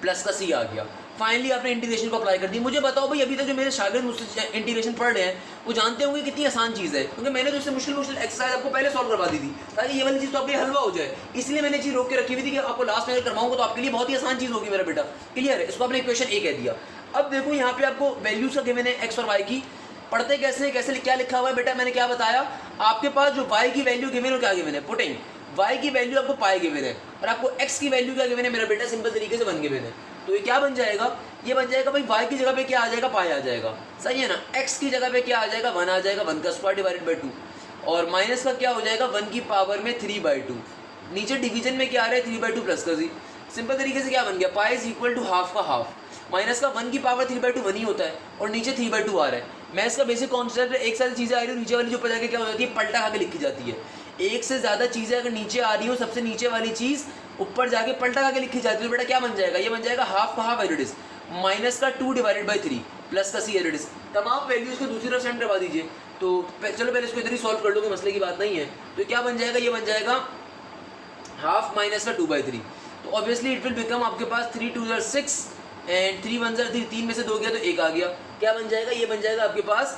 प्लस का c आ गया। फाइनली आपने इंटीग्रेशन को अप्लाई कर दी। मुझे बताओ भाई अभी तक जो मेरे शागिर्द मुझसे इंटीग्रेशन पढ़ रहे हैं वो जानते होंगे कितनी आसान चीज़ है, क्योंकि मैंने तो इससे मुश्किल एक्सरसाइज आपको पहले सॉल्व करवा दी थी ताकि ये वाली चीज़ तो आपके हलवा हो जाए। इसलिए मैंने चीज़ रोक के रखी हुई थी कि आपको लास्ट में करवाऊंगा तो आपके लिए बहुत ही आसान चीज़ होगी मेरा बेटा। क्लियर है, इसको आपने इक्वेशन ए कह दिया। अब देखो यहाँ पे आपको वैल्यूज का गिवन है x और y की, पढ़ते कैसे कैसे क्या लिखा हुआ है बेटा, मैंने क्या बताया, आपके पास जो y की वैल्यू गिवन है क्या गिवन है, पुटिंग y की वैल्यू आपको पाई गिवन है और आपको x की वैल्यू क्या गिवन है मेरा बेटा, सिंपल तरीके से 1 गिवन है। तो ये क्या बन जाएगा, ये बन जाएगा भाई y की जगह पे क्या आ जाएगा, पाई आ जाएगा, सही है ना। x की जगह पे क्या आ जाएगा, 1 आ जाएगा, 1 का स्क्वायर डिवाइडेड बाई 2 और माइनस का क्या हो जाएगा 1 की पावर में 3/2। नीचे डिवीजन में क्या आ रहा है 3/2 प्लस का जी, सिंपल तरीके से क्या बन गया, pi is equal to half का हाफ, माइनस का 1 की पावर 3/2 1 ही होता है और नीचे 3/2 आ रहा है। मैं इसका बेसिक कॉन्सेप्ट है, एक सारी चीज़ें आ रही है नीचे वाली जो ऊपर जाके क्या हो जाती है पलटा खा के लिखी जाती है। एक से ज़्यादा चीज़ें अगर नीचे आ रही हो, सबसे नीचे वाली चीज़ ऊपर जाके पलटा खा के लिखी जाती है, तो बेटा क्या बन जाएगा, ये बन जाएगा हाफ का हाफ एरिडिस माइनस का 2 डिवाइडेड बाई 3 प्लस का सी एरिडिस। तमाम वैल्यूज़ को दूसरी तरफ सेंड करवा दीजिए। तो चलो पहले इसको इधर ही सॉल्व कर लो, कोई मसले की बात नहीं है। तो क्या बन जाएगा, ये बन जाएगा हाफ माइनस का 2/3। तो ऑब्वियसली इट विल बिकम आपके पास 3 2 6 एंड 3 1 3, 3 में से 2 गया तो 1 आ गया। क्या बन जाएगा, ये बन जाएगा आपके पास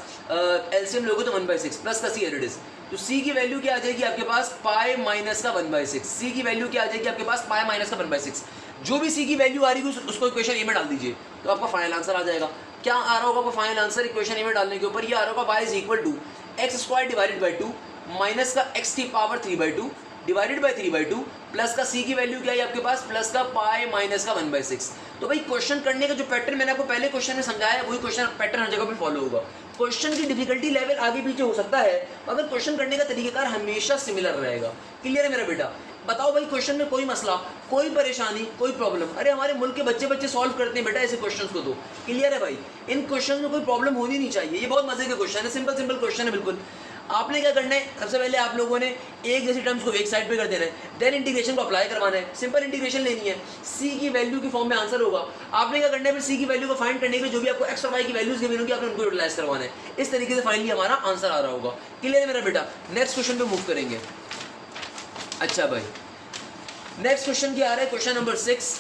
एलसीएम लोगे तो 1/6 प्लस का सी एरिडिस। तो सी की वैल्यू क्या आ जाएगी आपके पास, पाई माइनस का 1/6। सी की वैल्यू क्या आ जाएगी आपके पास, पाई माइनस का 1/6। जो भी सी की वैल्यू आ रही है उसको इक्वेशन ए में डाल दीजिए तो आपका फाइनल आंसर आ जाएगा। क्या आ रहा होगा आपका फाइनल आंसर इक्वेशन ए में डालने के ऊपर, ये आ रहा होगा y is equal to x square divided by 2 minus का x की पावर 3/2 डिवाइडेड बाई 3/2 प्लस का c की वैल्यू क्या है आपके पास, प्लस का पाई माइनस का 1/6। तो भाई क्वेश्चन करने का जो पैटर्न मैंने आपको पहले क्वेश्चन में समझाया वही क्वेश्चन पैटर्न हर जगह पे फॉलो होगा। क्वेश्चन की डिफिकल्टी लेवल आगे पीछे हो सकता है मगर क्वेश्चन करने का तरीकेकार हमेशा सिमिलर रहेगा। क्लियर है मेरा बेटा, बताओ भाई क्वेश्चन में कोई मसला, कोई परेशानी, कोई प्रॉब्लम, अरे हमारे मुल्क के बच्चे सॉल्व करते हैं बेटा ऐसे क्वेश्चंस को। तो क्लियर है भाई, इन क्वेश्चन में कोई प्रॉब्लम होनी नहीं चाहिए, ये बहुत मजे के क्वेश्चन है, सिंपल क्वेश्चन है बिल्कुल। आपने क्या करना है, सबसे पहले आप लोगों ने एक जैसी टर्म्स को एक साइड पे कर देना है, देन इंटीग्रेशन को अप्लाई करवाना है, सिंपल इंटीग्रेशन लेनी है, सी की वैल्यू की फॉर्म में आंसर होगा। आपने क्या करना है, फिर सी की वैल्यू को फाइंड करने के लिए जो भी आपको एक्स और वाई की वैल्यूज गिवन होगी आपने उनको यूटिलाइज करवाना है। इस तरीके से फाइनली हमारा आंसर आ रहा होगा। क्लियर है मेरा बेटा, नेक्स्ट क्वेश्चन पे मूव करेंगे। अच्छा भाई, नेक्स्ट क्वेश्चन क्या आ रहा है, क्वेश्चन नंबर 6।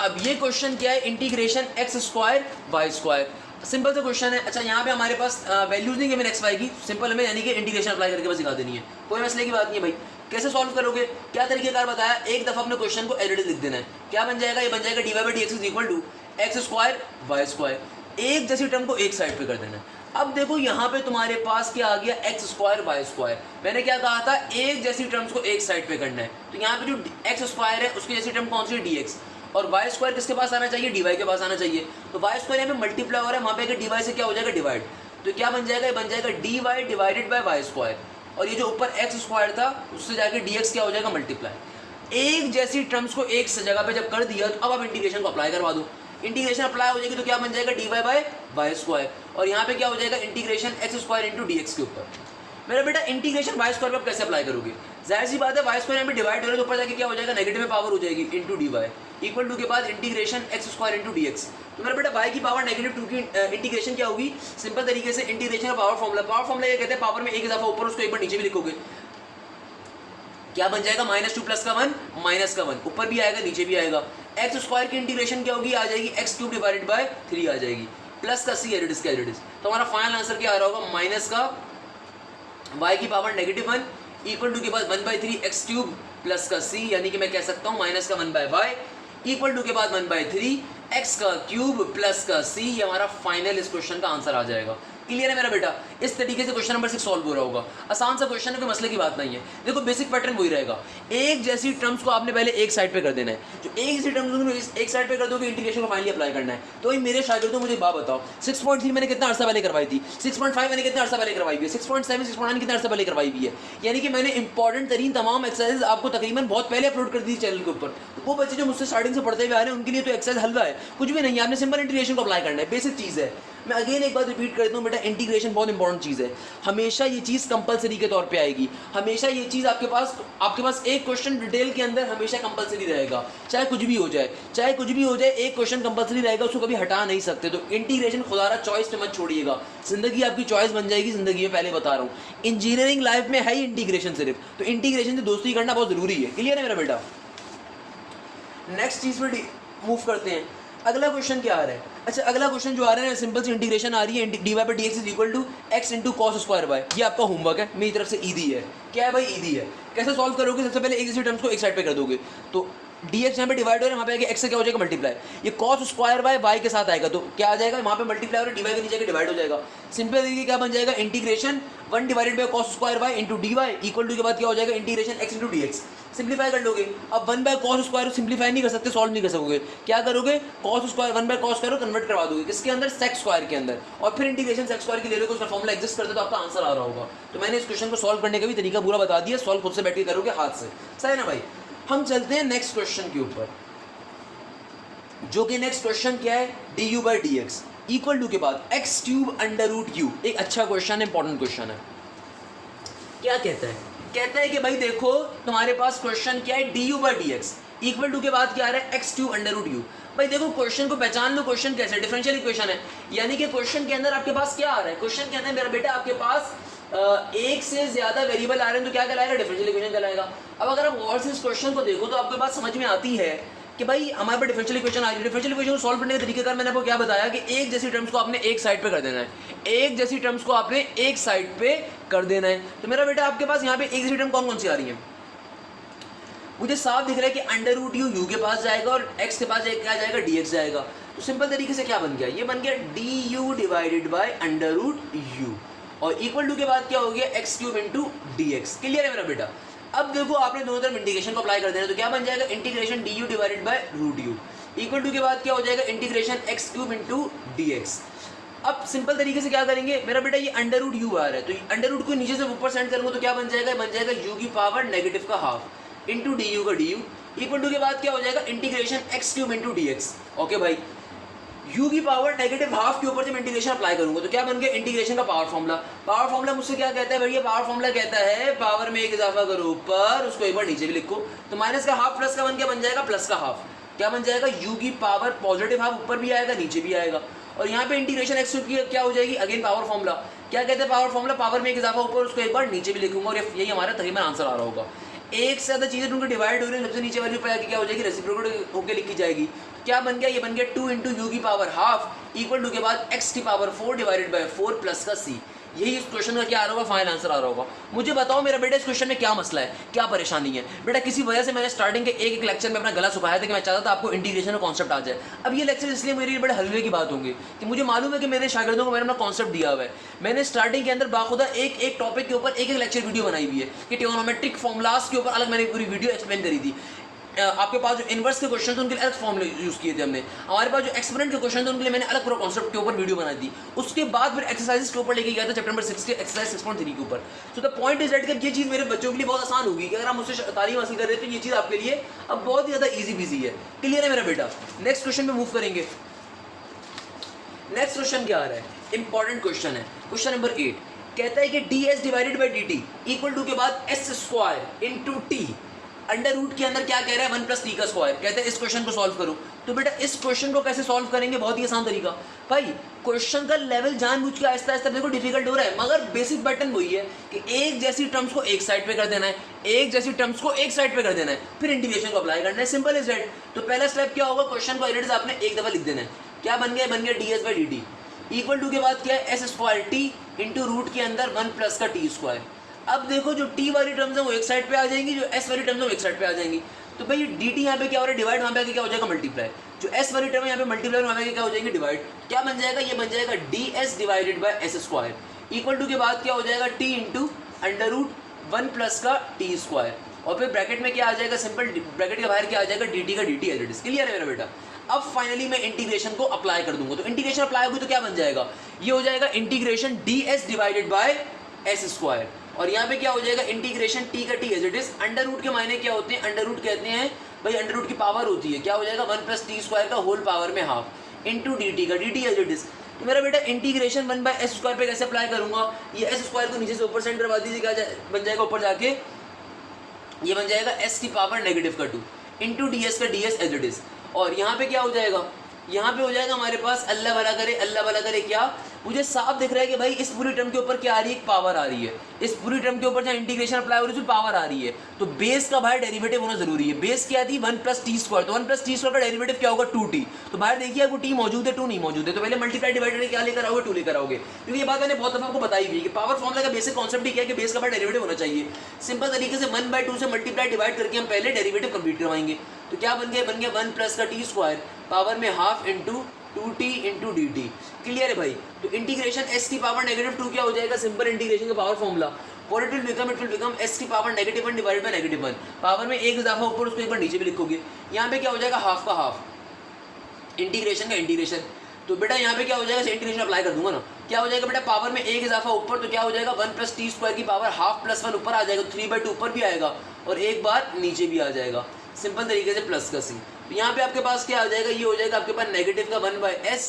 अब ये क्वेश्चन क्या है, integration x square y square, simple सा क्वेश्चन है। अच्छा यहाँ पे हमारे पास वैल्यूज नहीं गिवन एक्स वाई की, सिंपल हमें यानी कि इंटीग्रेशन अप्लाई करके बस दिखा देनी है, कोई मसले की बात नहीं है भाई। कैसे सॉल्व करोगे, क्या तरीकेकार बताया, एक दफा अपने क्वेश्चन को एज इट इज लिख देना है। क्या बन जाएगा, ये बन जाएगा d y by d x is equal to x square y square, एक जैसी टर्म को एक साइड पे कर देना है। अब देखो यहाँ पे तुम्हारे पास क्या आ गया, एक्स स्क्वायर वाई स्क्वायर, मैंने क्या कहा था एक जैसी टर्म्स को एक साइड पे करना है। तो यहाँ पे जो एक्स स्क्वायर है उसकी जैसी टर्म कौन सी है, डी एक्स, और वाई स्क्वायर किसके पास आना चाहिए, डी वाई के पास आना चाहिए। तो वाई स्क्वायर यहाँ पे मल्टीप्लाई हो रहा है, वहाँ पे डी वाई से क्या हो जाएगा, डिवाइड। तो क्या बन जाएगा, ये बन जाएगा d y divided by y square, और ये जो ऊपर एक्स स्क्वायर था उससे जाके डी एक्स क्या हो जाएगा, मल्टीप्लाई। एक जैसी टर्म्स को एक जगह पे जब कर दिया तो अब आप इंटीग्रेशन को अप्लाई करवा दो। इंटीग्रेशन अप्लाई हो जाएगी तो क्या बन जाएगा, d y by y square, और यहाँ पे क्या हो जाएगा, integration x square into d x के ऊपर। मेरा बेटा इंटीग्रेशन वाई स्क्वायर पर आप कैसे अप्लाई करोगे, जाहिर सी बात है वाई स्क्वायर यहाँ पे डिवाइड हो रहा है तो ऊपर जाके क्या हो जाएगा, नेगेटिव में पावर हो जाएगी into d y equal to के बाद integration x square into d x. तो मेरा बेटा वाई की पावर नेगेटिव 2 की इंटीग्रेशन क्या होगी, सिंपल तरीके से इंटीग्रेशन का पावर फॉर्मूला ये कहते हैं पावर में एक इजाफा ऊपर उसको एक बार नीचे भी लिखोगे, क्या बन जाएगा, -2 प्लस का 1 माइनस का 1, ऊपर भी आएगा नीचे भी आएगा। एक्स स्क्वायर की इंटीग्रेशन क्या होगी, आ जाएगी एक्स क्यूब डिवाइडेड बाय 3 आ जाएगी, प्लस का सी एरिडिस का एरिडिस। तो हमारा फाइनल आंसर क्या आ रहा होगा, माइनस का y की पावर -1 इक्वल टू के बाद 1/3 एक्स क्यूब प्लस का c, यानी कि मैं कह सकता हूँ माइनस का 1/y इक्वल टू के बाद 1/3 एक्स का क्यूब प्लस का c। ये हमारा फाइनल इस क्वेश्चन का आंसर आ जाएगा। क्लियर है मेरा बेटा, इस तरीके से क्वेश्चन नंबर 6 सॉल्व हो रहा होगा। आसान सा क्वेश्चन है, कोई मसले की बात नहीं है। देखो बेसिक पैटर्न वही रहेगा, एक जैसी टर्म्स को आपने पहले एक साइड पे कर देना है, जो एक जैसी टर्म्स एक साइड पे कर दोगे इंटीग्रेशन को फाइनली अप्लाई करना है। तो भाई मेरे शागिर्दों मुझे बात बताओ, 6.3 मैंने कितना अर्सा पहले करवाई थी, 6.5 मैंने कितना अर्सा पहले करवाई हुई है, 6.7 6.9 कितना अर्सा पहले करवाई हुई है, यानी कि मैंने इंपॉर्टेंट तरीन तमाम एक्सरसाइज आपको तकरीबन बहुत पहले अपलोड कर दी चैनल के ऊपर। वो बच्चे जो मुझसे स्टार्टिंग से पढ़ते हुए आ रहे हैं उनके लिए तो एक्सरसाइज हलवा है, कुछ भी नहीं है, आपने सिंपल इंटीग्रेशन को अप्लाई करना है, बेसिक चीज़ है। मैं अगेन एक बात रिपीट करता हूँ बेटा, इंटीग्रेशन बहुत इंपॉर्टेंट चीज़ है, हमेशा ये चीज़ कंपलसरी के तौर पे आएगी, हमेशा ये चीज़ आपके पास एक क्वेश्चन डिटेल के अंदर हमेशा कंपलसरी रहेगा, चाहे कुछ भी हो जाए, एक क्वेश्चन कंपलसरी रहेगा, उसको कभी हटा नहीं सकते। तो इंटीग्रेशन खुदारा चॉइस पे मत छोड़िएगा, जिंदगी आपकी चॉइस बन जाएगी जिंदगी में, पहले बता रहा हूँ। इंजीनियरिंग लाइफ में है ही इंटीग्रेशन सिर्फ, तो इंटीग्रेशन से दोस्ती करना बहुत जरूरी है। क्लियर है मेरा बेटा, नेक्स्ट चीज़ पे मूव करते हैं। अगला क्वेश्चन क्या आ रहा है, अच्छा अगला क्वेश्चन जो आ रहा है सिंपल सी इंटीग्रेशन आ रही है, d y by d x is equal to x into cos square y. ये आपका होमवर्क है, मेरी तरफ से ईदी है। क्या है भाई, ईदी है। कैसे सॉल्व करोगे, सबसे पहले एक जैसी टर्म्स को एक साइड पे कर दोगे, तो डी एक्स यहाँ पे डिवाइड हो रहा है, वहाँ पे आगे एक्स से क्या हो जाएगा मल्टीप्लाई, ये कॉस स्क्वायर वाई वाई के साथ आएगा तो क्या आ जाएगा, वहाँ पे मल्टीप्लाई और डी वाई के नीचे डिवाइड हो जाएगा। सिंपल तरीके क्या बन जाएगा, integration 1 divided by cos square y into d y equal to के बाद क्या हो जाएगा integration x into d x. Simplify कर लोगे, अब 1 बाय कॉस स्क्वायर सिंप्लीफाई नहीं कर सकते, सॉल्व नहीं कर सकोगे, क्या करोगे cos square 1 bye cos square को कन्वर्ट करवा दोगे किसके अंदर, सेक स्क्वायर के अंदर, और फिर इंटीग्रेशन सेक स्क्वायर की ले लोगे, उसका फॉर्मूला एग्जिस्ट करते तो आपका आंसर आ रहा होगा। तो मैंने इस क्वेश्चन को सॉल्व करने का भी तरीका पूरा बता दिया, सॉल्व खुद से बैठ के करोगे हाथ से, सही है ना भाई। हम चलते हैं नेक्स्ट क्वेश्चन के ऊपर, जो कि नेक्स्ट क्वेश्चन क्या है, d u by d x equal to के बाद x cube under root u. एक अच्छा क्वेश्चन है, इंपॉर्टेंट क्वेश्चन है। क्या कहता है, कहता है कि भाई देखो तुम्हारे पास क्वेश्चन क्या है, d u by d x equal to के बाद क्या आ रहा है, x cube under root u. भाई देखो क्वेश्चन को पहचान लो, क्वेश्चन कैसे डिफरेंशियल इक्वेशन है, यानी कि क्वेश्चन के अंदर आपके पास क्या आ रहा है, क्वेश्चन के अंदर मेरा बेटा आपके पास एक से ज्यादा वेरिएबल आ रहे हैं तो क्या कहलाएगा, डिफरेंशियल इक्वेशन कहलाएगा। अब अगर आप गौर से इस क्वेश्चन को देखो तो आपके पास समझ में आती है कि भाई हमारे पास डिफरेंशियल इक्वेशन आ रही है, डिफरेंशियल इक्वेशन को सॉल्व करने के तरीके का मैंने आपको क्या बताया कि एक जैसी टर्म्स को आपने एक साइड पे कर देना है, एक जैसी टर्म्स को आपने एक साइड पे कर देना है। तो मेरा बेटा आपके पास यहाँ पे एक जैसी टर्म कौन कौन सी आ रही है, मुझे साफ दिख रहा है कि अंडर रूट यू यू के पास जाएगा और एक्स के पास क्या जाएगा, डी एक्स जाएगा। तो सिंपल तरीके से क्या बन गया, ये बन गया d u divided by under root u और इक्वल टू के बाद क्या हो गया, x cube into d x. Clear है मेरा बेटा। अब देखो आपने दोनों तरफ इंटीग्रेशन को अप्लाई कर देना, तो क्या बन जाएगा integration d u divided by root u equal to के बाद क्या हो जाएगा integration x cube into d x. अब सिंपल तरीके से क्या करेंगे मेरा बेटा, ये अंडर रूट यू आ रहा है तो अंडर रूट को नीचे से ऊपर सेंड करूंगा तो क्या बन जाएगा, बन जाएगा यू की पावर नेगेटिव का हाफ इंटू डी यू का डी यू इक्वल टू के बाद क्या हो जाएगा integration x cube into d x. Okay भाई, u की पावर नेगेटिव हाफ के ऊपर जब इंटीग्रेशन अप्लाई करूंगा तो क्या बन गया इंटीग्रेशन का पावर फॉर्मूला। पावर फॉर्मूला मुझसे क्या कहता है भैया, पावर फॉर्मूला कहता है पावर में एक इजाफा करो ऊपर, उसको एक बार नीचे भी लिखो, तो माइनस का हाफ प्लस का बन गया, बन जाएगा प्लस का हाफ, क्या बन जाएगा u की पावर पॉजिटिव हाफ ऊपर भी आएगा नीचे भी आएगा। और यहाँ पे इंटीग्रेशन एक्स की क्या हो जाएगी, अगेन पावर फॉर्मूला, क्या कहते हैं पावर फॉर्मूला, पावर में एक इजाफा ऊपर उसको एक बार नीचे भी लिखूंगा और यही हमारा तकरीबन आंसर आ रहा होगा। एक से ज्यादा चीजें तुमको डिवाइड हो रही है, सबसे नीचे वाली पे आके क्या हो जाएगी रेसिप्रोकल होकर लिखी जाएगी। क्या बन गया, ये बन गया 2 इंटू यू की पावर हाफ इक्वल टू के बाद x की पावर 4 डिवाइडेड बाय 4 प्लस का c। यही इस क्वेश्चन का क्या आ रहा होगा, फाइनल आंसर आ रहा होगा। मुझे बताओ मेरा बेटा इस क्वेश्चन में क्या मसला है, क्या परेशानी है बेटा। किसी वजह से मैंने स्टार्टिंग के एक लेक्चर में अपना गला सुखाया था कि मैं चाहता था आपको इंटीग्रेशन का कॉन्सेप्ट आ जाए। अब ये लेक्चर इसलिए मेरे लिए बड़े हलवे की बात होंगी कि मुझे मालूम है कि मेरे शागिर्दों को मैंने अपना कॉन्सेप्ट दिया हुआ है। मैंने स्टार्टिंग के अंदर बाखुदा एक टॉपिक के ऊपर एक लेक्चर वीडियो बनाई हुई है कि ट्रिग्नोमेट्रिक फॉर्मूलाज के ऊपर अलग मैंने पूरी वीडियो एक्सप्लेन करी थी। आपके पास जो इनवर्स के क्वेश्चन थे उनके लिए अलग फॉर्मूले यूज किए थे हमने, हमारे पास जो एक्सपोनेंट के क्वेश्चन थे उनके लिए मैंने अलग पूरा कॉन्सेप्ट के ऊपर वीडियो बनाई थी। उसके बाद फिर एक्सरसाइज के ऊपर लेके गया था चैप्टर नंबर 6 के एक्सरसाइज 6.3 के ऊपर। So the point is that कि ये चीज़ मेरे बच्चों के लिए बहुत आसान होगी कि अगर आप मुझसे तालीम हासिल कर रहे हैं तो ये चीज़ आपके लिए अब बहुत ही ज़्यादा ईजी बिजी है। क्लियर है मेरा बेटा। नेक्स्ट क्वेश्चन पे मूव करेंगे। नेक्स्ट क्वेश्चन क्या आ रहा है, इंपॉर्टेंट क्वेश्चन है, क्वेश्चन नंबर 8 कहता है कि d s divided by d t equal to के बाद s square into t under root के अंदर क्या कह रहा है 1 प्लस टी का स्क्वायर। कहते हैं इस क्वेश्चन को सॉल्व करो। तो बेटा इस क्वेश्चन को कैसे सॉल्व करेंगे, बहुत ही आसान तरीका। भाई क्वेश्चन का लेवल जानबूझ के आहिस्ता आहिस्ता देखो डिफिकल्ट हो रहा है, मगर बेसिक पैटर्न वही है कि एक जैसी टर्म्स को एक साइड पे कर देना है, एक जैसी टर्म्स को एक साइड पे कर देना है, फिर इंटीग्रेशन को अप्लाई करना है, सिंपल इज दैट। तो पहला स्टेप क्या होगा, क्वेश्चन को एज आपने एक दफा लिख देना है। क्या बन गया, बन गया d s by d t equal to के बाद क्या है s square t into root के अंदर 1 प्लस का टी स्क्वायर। अब देखो जो टी वाली टर्म्स है वो एक साइड पे आ जाएंगी, जो एस वाली टर्म्स है वो एक साइड पे आ जाएंगी। तो भाई डी टी यहाँ पे क्या हो रहा है डिवाइड, वहाँ पे क्या हो जाएगा मल्टीप्लाई। जो एस वाली टर्म है यहाँ पे मल्टीप्लाई, वहाँ पे क्या हो जाएगी डिवाइड। क्या बन जाएगा, ये बन जाएगा d s divided by s square equal to के बाद क्या हो जाएगा t into under root 1 plus का टी स्क्वायर और फिर ब्रैकेट में क्या आ जाएगा, सिंपल ब्रैकेट के बाहर क्या आ जाएगा डी टी का d t as it is. Clear है मेरा बेटा। अब फाइनली मैं इंटीग्रेशन को अप्लाई कर दूंगा। तो इंटीग्रेशन अप्लाई होगी तो क्या बन जाएगा, ये हो जाएगा integration d s divided by s square और यहाँ पे क्या हो जाएगा इंटीग्रेशन टी का t as it is. Under root के मायने क्या होते हैं, अंडर रूट कहते हैं भाई अंडर रूट की पावर होती है, क्या हो जाएगा 1 प्लस टी स्क्वायर का होल पावर में हाफ इंटू डी टी का d t as it is. तो मेरा बेटा इंटीग्रेशन 1 बाय एस स्क्वायर पे कैसे अप्लाई करूंगा, ये एस स्क्वायर को नीचे से ऊपर सेंड करवा दीजिए, क्या बन जाएगा ऊपर जाके ये बन जाएगा एस की पावर नेगेटिव का 2 इंटू डी एस का d s as it is. और यहाँ पे क्या हो जाएगा, यहाँ पे हो जाएगा हमारे पास अल्लाह भला करे क्या मुझे साफ दिख रहा है कि भाई इस पूरी टर्म के ऊपर क्या आ रही है, एक पावर आ रही है, इस पूरी टर्म के ऊपर जहाँ इंटीग्रेशन अप्लाई हो रही है उसमें पावर आ रही है, तो बेस का भाई डेरिवेटिव होना जरूरी है। बेस क्या थी 1 + t², तो 1 + t² का डेरिवेटिव क्या होगा 2t। तो बाहर देखिए आपको t मौजूद है 2 नहीं मौजूद है, तो पहले मल्टीप्लाई डिवाइडेड क्या लेकर आओगे 2 लेकर आओगे, क्योंकि ये बात मैंने बहुत दफा आपको बताई हुई है कि पावर फॉर्मूला का बेसिक कॉन्सेप्ट ही क्या है कि बेस का भाई डेरिवेटिव होना चाहिए। सिंपल तरीके से 1/2 से मल्टीप्लाई डिवाइड करके हम पहले डेरिवेटिव कंप्लीट करवाएंगे। तो क्या बन गया 1 + का t² पावर में half into 2t into dt। Clear है भाई। तो इंटीग्रेशन s की पावर -2 क्या हो जाएगा, सिंपल इंटीग्रेशन का पावर फॉर्मूला और इट विल बिकम s की पावर -1 डिवाइडेड बाय -1। पावर में एक इजाफा ऊपर उसको एक बार नीचे भी लिखोगे। यहाँ पे क्या हो जाएगा हाफ का हाफ इंटीग्रेशन का इंटीग्रेशन। तो बेटा यहाँ पे क्या हो जाएगा, इंटीग्रेशन अप्लाई कर दूंगा ना, क्या हो जाएगा बेटा पावर में एक इजाफा ऊपर, तो क्या हो जाएगा 1 + t² की पावर हाफ + 1 ऊपर आ जाएगा, 3/2 ऊपर भी आएगा और एक बार नीचे भी आ जाएगा, सिंपल तरीके से प्लस का सी। तो यहाँ पे आपके पास क्या आ जाएगा, ये हो जाएगा आपके पास नेगेटिव का 1/s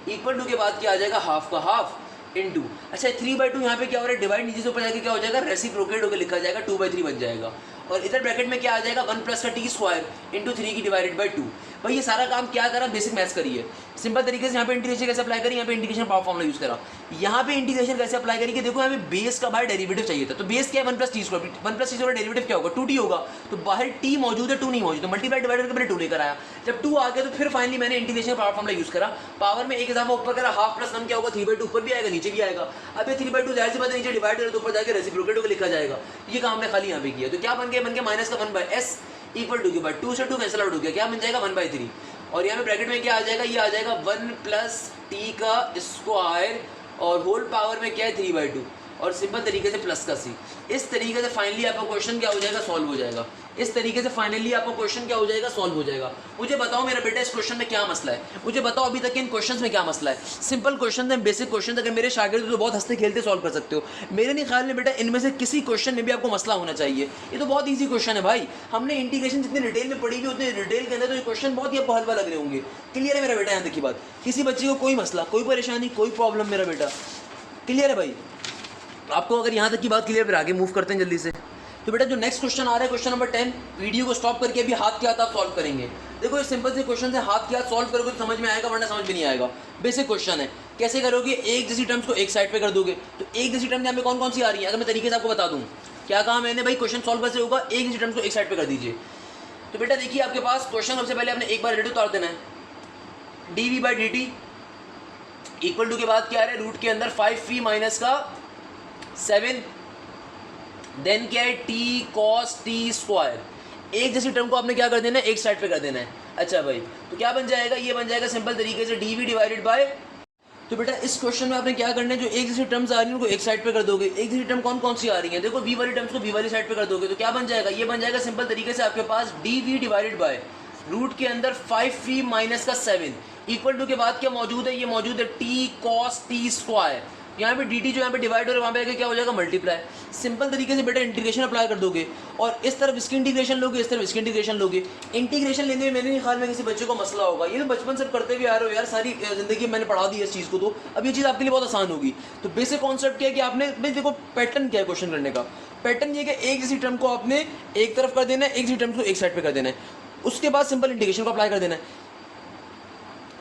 इक्वल टू के बाद क्या आ जाएगा हाफ का हाफ इंटू, अच्छा 3/2 यहाँ पे क्या हो रहा है डिवाइड नीचे से ऊपर जाके क्या हो जाएगा रेसिप्रोकेट होकर लिखा जाएगा 2/3 बन जाएगा, और इधर ब्रैकेट में क्या आ जाएगा 1 + का t² इंटू 3 की डिवाइडेड बाई 2। भाई ये सारा काम क्या करा, बेसिक मैथ्स करिए सिंपल तरीके से। यहाँ पे इंटीग्रेशन कैसे अप्लाई करी, यहाँ पे इंटीग्रेशन पावर फॉर्मूला यूज करा, यहाँ पे इंटीग्रेशन कैसे अप्लाई करी कि देखो यहाँ पे बेस का बाहर डेरिवेटिव चाहिए था, तो बेस क्या है 1 + t², 1 + t² का डेरिवेटिव क्या होगा 2t होगा, तो बाहर t मौजूद है 2 नहीं मौजूद, तो मल्टीप्लाई डिवाइड करके मैंने 2 लेकर आया, जब 2 आ गया तो फिर फाइनली मैंने इंटीग्रेशन पावर फॉर्मूला यूज करा, पावर में एक इजाफा ऊपर करा हाफ + 1 क्या होगा 3/2 ऊपर भी आएगा नीचे भी आएगा। अब ये 3/2 जाहिर सी बात है नीचे डिवाइड करे तो ऊपर जाके रेसिप्रोकेट होकर लिखा जाएगा, ये काम हमने खाली यहाँ पे किया। तो क्या बन गया माइनस का 1/s इक्वल टू के बाद 2 से 2 कैंसिल आउट हो गया, क्या बन जाएगा 1/3, और यहाँ पे ब्रैकेट में क्या आ जाएगा, ये आ जाएगा 1 + t का स्क्वायर और होल पावर में क्या है 3/2 और सिंपल तरीके से प्लस का सी। इस तरीके से फाइनली आपका क्वेश्चन क्या हो जाएगा सॉल्व हो जाएगा, इस तरीके से फाइनली आपका क्वेश्चन क्या हो जाएगा सॉल्व हो जाएगा। मुझे बताओ मेरा बेटा इस क्वेश्चन में क्या मसला है, मुझे बताओ अभी तक इन क्वेश्चंस में क्या मसला है। सिंपल क्वेश्चन है, बेसिक क्वेश्चन, अगर मेरे शागिर्द हो तो बहुत हंसते खेलते सॉल्व कर सकते हो। मेरे नहीं ख्याल में बेटा इनमें से किसी क्वेश्चन में भी आपको मसला होना चाहिए, ये तो बहुत ईजी क्वेश्चन है भाई। हमने इंटीग्रेशन जितनी डिटेल में पढ़ी हुई उतने डिटेल के अंदर तो ये क्वेश्चन बहुत ही आपको हलवा लग रहे होंगे। क्लियर है मेरा बेटा, यहाँ तक की बात, किसी बच्चे को कोई मसला कोई परेशानी कोई प्रॉब्लम मेरा बेटा, क्लियर है भाई। आपको अगर यहाँ तक की बात क्लियर, फिर आगे मूव करते हैं जल्दी से। तो बेटा जो नेक्स्ट क्वेश्चन आ रहा है क्वेश्चन नंबर 10, वीडियो को स्टॉप करके अभी हाथ के हाथ आप सॉल्व करेंगे। देखो ये सिंपल से क्वेश्चन है, हाथ के हाथ सॉल्व करोगे तो समझ में आएगा वरना समझ में नहीं आएगा। बेसिक क्वेश्चन है, कैसे करोगे, एक जैसी टर्म्स को एक साइड पे कर दोगे। तो एक जैसी टर्म यहाँ पे कौन कौन सी आ रही है, अगर मैं तरीके से आपको बता दूँ क्या कहा मैंने भाई, क्वेश्चन सॉल्व कैसे होगा, एक जैसी टर्म्स को एक साइड पे कर दीजिए। तो बेटा देखिए आपके पास क्वेश्चन सबसे पहले आपने एक बार रेडी उतार देना है, dv/dt इक्वल टू के बाद क्या है रूट के अंदर 5v माइनस का 7, देन क्या है t cos t²। एक जैसी टर्म को आपने क्या कर देना है, एक साइड पे कर देना है। अच्छा भाई तो क्या बन जाएगा, ये बन जाएगा सिंपल तरीके से dv डिवाइडेड बाय। तो बेटा इस क्वेश्चन में आपने क्या करना है, जो एक जैसी टर्म्स आ रही हैं उनको एक साइड पे कर दोगे। एक जैसी टर्म कौन कौन सी आ रही है, देखो v वाली टर्म्स को v वाली साइड पे कर दोगे तो क्या बन जाएगा, ये बन जाएगा सिंपल तरीके से आपके पास dv डिवाइडेड बाय रूट के अंदर 5v माइनस का 7 इक्वल टू के बाद क्या मौजूद है, ये मौजूद है t cos t²। यहाँ पे dt जो यहाँ पे डिवाइड हो रहा है वहाँ पे आके क्या हो जाएगा मल्टीप्लाई। सिंपल तरीके से बेटा इंटीग्रेशन अप्लाई कर दोगे और इस तरफ इसकी इंटीग्रेशन लोगे, इस तरफ इसकी इंटीग्रेशन लोगे। इंटीग्रेशन लेने में मेरे ख्याल में किसी बच्चे को मसला होगा, ये तो बचपन से करते हुए आ रहे हो यार, सारी जिंदगी मैंने पढ़ा दी है इस चीज़ को, तो अब ये चीज़ आपके लिए बहुत आसान होगी। तो बेसिक कॉन्सेप्ट क्या है कि आपने भाई देखो पैटर्न क्या है क्वेश्चन करने का, पैटर्न ये कि एक जैसी टर्म को आपने एक तरफ कर देना है, एक जैसी टर्म को एक साइड पर कर देना है, उसके बाद सिंपल इंटीग्रेशन को अप्लाई कर देना है।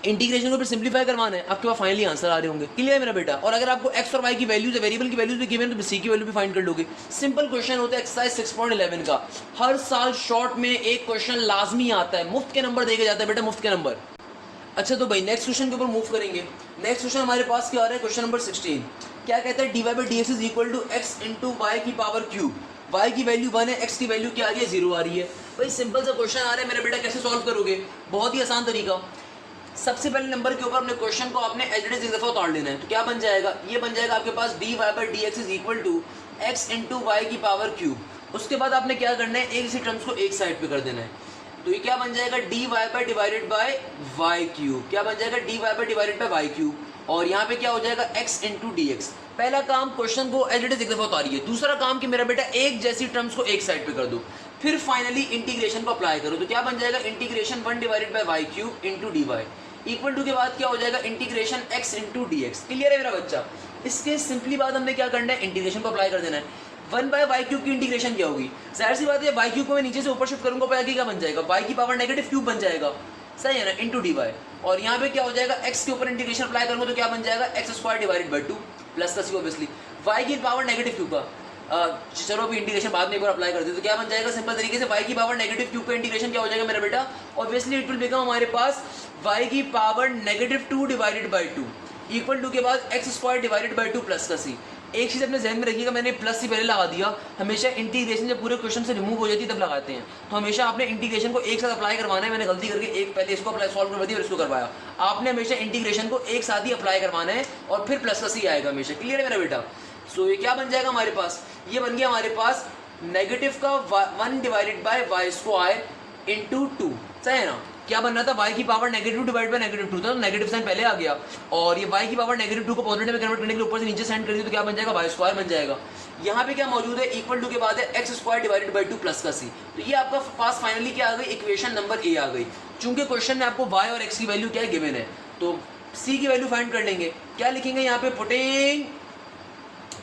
इंटीग्रेशन को फिर सिंपलीफाई करवाना है, आपके पास फाइनली आंसर आ रहे होंगे। क्लियर है मेरा बेटा। और अगर आपको एक्स और वाई की वैल्यूज वेरिएबल की वैल्यूज भी गिवन तो सी की वैल्यू भी फाइंड कर लोगे। सिंपल क्वेश्चन होता है एक्सरसाइज 6.11 का, हर साल शॉर्ट में एक क्वेश्चन लाजमी आता है, मुफ्त के नंबर देके जाता है बेटा, मुफ्त के नंबर। अच्छा तो भाई नेक्स्ट क्वेश्चन के ऊपर मूव करेंगे। नेक्स्ट क्वेश्चन हमारे पास क्या आ रहा है, क्वेश्चन नंबर 16 क्या कहता है, dy/dx is equal to x into y की पावर क्यूब। y की वैल्यू 1 है, x की वैल्यू क्या आ रही है 0 आ रही है। भाई सिंपल सा क्वेश्चन आ रहा है मेरा बेटा, कैसे सॉल्व करोगे, बहुत ही आसान तरीका। सबसे पहले नंबर के ऊपर अपने क्वेश्चन को आपने एज इट इज एक दफा उतार लेना है। तो क्या बन जाएगा, ये बन जाएगा आपके पास dy/dx is equal to x into y की पावर क्यूब। उसके बाद आपने क्या करना है, एक इसी टर्म्स को एक साइड पे कर देना है। तो ये क्या बन जाएगा dy divided by y cube, क्या बन जाएगा dy divided by y cube, और यहाँ पे क्या हो जाएगा x इंटू डी एक्स। पहला काम क्वेश्चन को एज इट इज एक दफा उतारिए। दूसरा काम कि मेरा बेटा एक जैसी टर्म्स को एक साइड पे कर दो, फिर फाइनली इंटीग्रेशन को अप्लाई करो। तो क्या बन जाएगा integration 1 divided by y cube into d y equal to के बाद क्या हो जाएगा integration x into d x. Clear है मेरा बच्चा। इसके सिंपली बाद हमने क्या करना है, इंटीग्रेशन को अप्लाई कर देना है। 1 बाय वाई क्यूब की इंटीग्रेशन क्या होगी, जाहिर सी बात है वाई क्यूब को मैं नीचे से ऊपर शिफ्ट करूंगा, आगे क्या बन जाएगा, वाई की पावर नेगेटिव क्यूब बन जाएगा, सही है ना, इंटू डी वाई। और यहाँ पे क्या हो जाएगा, x के ऊपर इंटीग्रेशन अप्लाई करूंगा तो क्या बन जाएगा, x square divided by 2 plus का सी ऑब्वियसली y की पावर नेगेटिव क्यू का चलो अभी इंटीग्रेशन बाद में एक बार अप्लाई कर दे तो क्या बन जाएगा, सिंपल तरीके से y की पावर नेगेटिव क्यू का इंटीग्रेशन क्या हो जाएगा मेरा बेटा, ऑब्वियसली इट विल बिकम हमारे पास y की power negative 2 divided by 2 equal to के बाद x square divided by 2 plus का सी। एक चीज़ अपने जहन में रखिएगा, मैंने प्लस सी पहले लगा दिया, हमेशा इंटीग्रेशन जब पूरे क्वेश्चन से रिमूव हो जाती है तब लगाते हैं, तो हमेशा आपने इंटीग्रेशन को एक साथ अप्लाई करवाना है। मैंने गलती करके एक पहले इसको अप्लाई सॉल्व करवा दिया और इसको करवाया, आपने हमेशा इंटीग्रेशन को एक साथ ही अप्लाई करवाना है और फिर प्लस का सी आएगा हमेशा। क्लियर है मेरा बेटा? सो ये क्या बन जाएगा हमारे पास, ये बन गया हमारे पास नेगेटिव का 1 divided by y square into 2, सही है ना। क्या बन रहा था, y की power negative divide by negative 2 था, तो नेगेटिव साइन पहले आ गया और ये y की पावर नेगेटिव 2 को पॉजिटिव में कन्वर्ट करने के लिए ऊपर से नीचे साइन कर दिया तो क्या बन जाएगा, y स्क्वायर बन जाएगा। यहाँ पे क्या मौजूद है, इक्वल टू के बाद है x square divided by 2 plus का सी। तो ये आपका पास फाइनली क्या आ गई, इक्वेशन नंबर ए आ गई। चूंकि क्वेश्चन में आपको y और x की वैल्यू क्या है गिवन है, तो c की वैल्यू फाइंड कर लेंगे। क्या लिखेंगे यहाँ पे,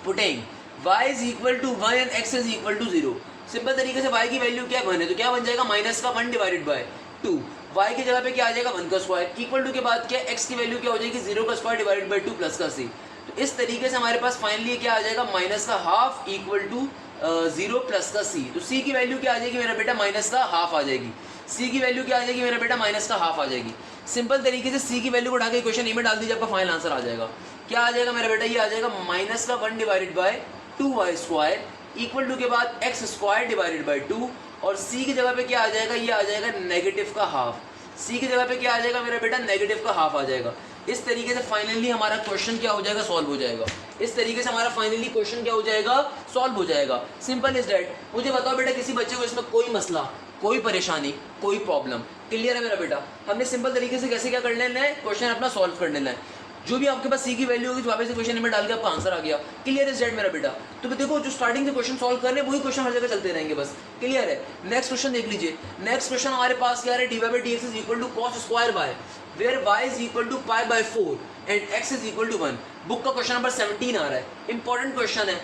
putting y is equal to 1 and x is equal to 0। Simple तरीके से y की वैल्यू क्या 1 है तो क्या बन जाएगा, माइनस का 1 डिवाइडेड बाय 2, y की जगह पे क्या आ जाएगा 1 का स्क्वायर इक्वल टू के बाद क्या x की वैल्यू क्या हो जाएगी 0 का स्क्वायर डिवाइडेड बाय 2 प्लस का c। तो इस तरीके से हमारे पास फाइनली क्या आ जाएगा, माइनस का हाफ इक्वल टू 0 प्लस का c। तो c की वैल्यू क्या आ जाएगी मेरा बेटा, माइनस का हाफ आ जाएगी। c की वैल्यू क्या आ जाएगी मेरा बेटा, माइनस का हाफ आ जाएगी। सिंपल तरीके से c की वैल्यू को उठा के इक्वेशन ए में डाल दीजिए, आपका फाइनल आंसर आ जाएगा। क्या आ जाएगा मेरा बेटा, ये आ जाएगा माइनस का 1 divided by 2y square equal to के बाद एक्स स्क्वायर डिवाइडेड बाई 2 और c की जगह पे क्या आ जाएगा, ये आ जाएगा नेगेटिव का हाफ। c की जगह पे क्या आ जाएगा मेरा बेटा, नेगेटिव का हाफ आ जाएगा। इस तरीके से फाइनली हमारा क्वेश्चन क्या हो जाएगा, सॉल्व हो जाएगा। इस तरीके से हमारा फाइनली क्वेश्चन क्या हो जाएगा, सॉल्व हो जाएगा। Simple is that. मुझे बताओ बेटा, किसी बच्चे को इसमें कोई मसला, कोई परेशानी, कोई प्रॉब्लम, क्लियर है मेरा बेटा? हमने सिंपल तरीके से कैसे क्या कर लेना है, क्वेश्चन अपना सॉल्व कर लेना है। जो भी आपके पास सी की वैल्यू होगी तो वापस से क्वेश्चन में डाल के आपका आंसर आ गया। क्लियर इज दैट मेरा बेटा? तो देखो, जो स्टार्टिंग से क्वेश्चन सॉल्व कर रहे हैं वही क्वेश्चन हर जगह चलते रहेंगे बस। क्लियर है? नेक्स्ट क्वेश्चन देख लीजिए। नेक्स्ट क्वेश्चन हमारे पास क्या है, d y by d x is equal to cos square y where y is equal to pi by 4 and x is equal to 1। Book का क्वेश्चन नंबर 17 आ रहा है, इंपॉर्टेंट क्वेश्चन है।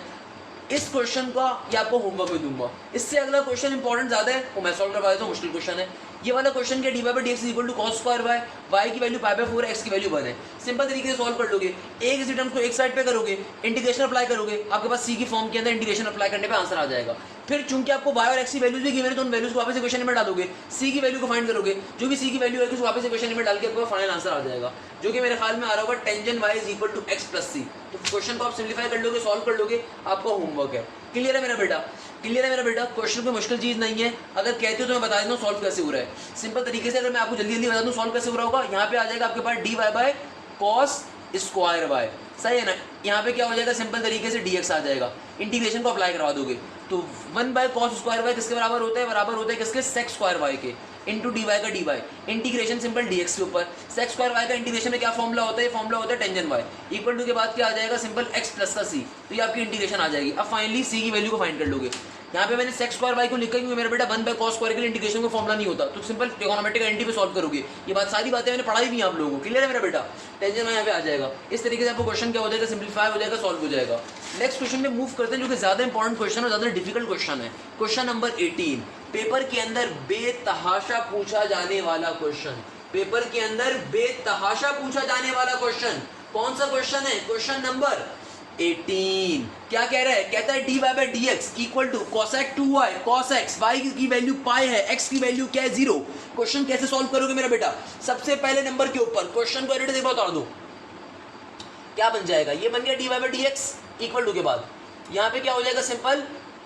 इस क्वेश्चन का ये आपको होमवर्क में दूंगा। इससे अगला क्वेश्चन इंपॉर्टेंट ज्यादा है, वो मैं सॉल्व करवा देता हूँ, मुश्किल क्वेश्चन है। ये वाला क्वेश्चन क्या, d y by d x equal to cos square y, y की वैल्यू पाई बाई 4 एक्स की वैल्यू 1 है। सिंपल तरीके से सॉल्व कर लोगे, एक इसी टर्म्स को एक साइड पे करोगे, इंटीग्रेशन अप्लाई करोगे, आपके पास सी की फॉर्म के अंदर इंटीग्रेशन अप्लाई करने पे आंसर आ जाएगा। फिर चूंकि आपको वाई और एक्स की वैल्यूज भी गिवन है तो उन वैल्यूज को वापस क्वेश्चन में डालोगे, सी की वैल्यू को फाइंड करोगे, जो भी सी की वैल्यू है वापस क्वेश्चन में डाल के आपको फाइनल आंसर आ जाएगा, जो कि मेरे ख्याल में आ रहा होगा tangent y is equal to x plus c. तो क्वेश्चन को आप सिंप्लीफाई कर लोगे, सॉल्व कर लोगे, आपका होमवर्क है। क्लियर है मेरा बेटा? क्लियर है मेरा बेटा? क्वेश्चन कोई मुश्किल चीज नहीं है, अगर कहते हो तो मैं बता देता हूँ सॉल्व कैसे हो रहा है। सिंपल तरीके से अगर मैं आपको जल्दी जल्दी बता दूँ सॉल्व कैसे हो रहा होगा, यहाँ पे आ जाएगा आपके पास d y by cos square y, सही है ना। यहाँ पे क्या हो जाएगा, सिंपल तरीके से डी एक्स आ जाएगा, इंटीग्रेशन को अप्लाई करवा दोगे तो 1 बाय कॉस स्क्वायर वाई किसके बराबर होता है, बराबर होता है किसके, सेक स्क्वायर वाई के, इंटू डी वाई का d y, integration simple d x के ऊपर, सेक स्क्वायर वाई का इंटीग्रेशन में क्या फॉर्मूला होता है, फॉर्मूला होता है टेंजेंट वाई इक्वल टू के बाद क्या आ जाएगा, सिंपल एक्स प्लस का सी। तो ये आपकी इंटीग्रेशन आ जाएगी। अब फाइनली सी की वैल्यू को फाइंड कर लोगे। यहाँ पे मैंने सेक स्क्वायर वाई को लिखा क्योंकि मेरा बेटा 1 बाय कॉस स्क्वायर के लिए इंटीग्रेशन का फॉर्मूला नहीं होता, तो सिंपल ट्रिगोनोमेट्रिक आइडेंटिटी पे सॉल्व करोगे। ये बात सारी बातें मैंने पढ़ाई भी हैं आप लोगों को। क्लियर है मेरा बेटा? टेंजेंट वाई यहाँ पे आ जाएगा। इस तरीके से आपको क्वेश्चन क्या हो जाएगा, सिंप्लीफाई हो जाएगा, सॉल्व हो जाएगा। नेक्स्ट क्वेश्चन में मूव करते हैं, जो कि ज्यादा इंपॉर्टेंट क्वेश्चन और ज्यादा डिफिकल्ट क्वेश्चन है। क्वेश्चन नंबर 18, पेपर के अंदर बेतहाशा पूछा जाने वाला क्वेश्चन, पेपर के अंदर बेतहाशा पूछा जाने वाला क्वेश्चन। कौन सा क्वेश्चन है? क्वेश्चन नंबर 18 क्या कह रहा है, कहता है d y by d x equal to cosec 2y cos x, y की वैल्यू पाई है, एक्स की वैल्यू क्या है 0। क्वेश्चन कैसे सॉल्व करोगे मेरा बेटा? सबसे पहले नंबर के ऊपर क्वेश्चन को एडिट बता दो, क्या बन जाएगा, ये बन गया d y by d x equal to के बाद यहाँ पे क्या हो जाएगा, simple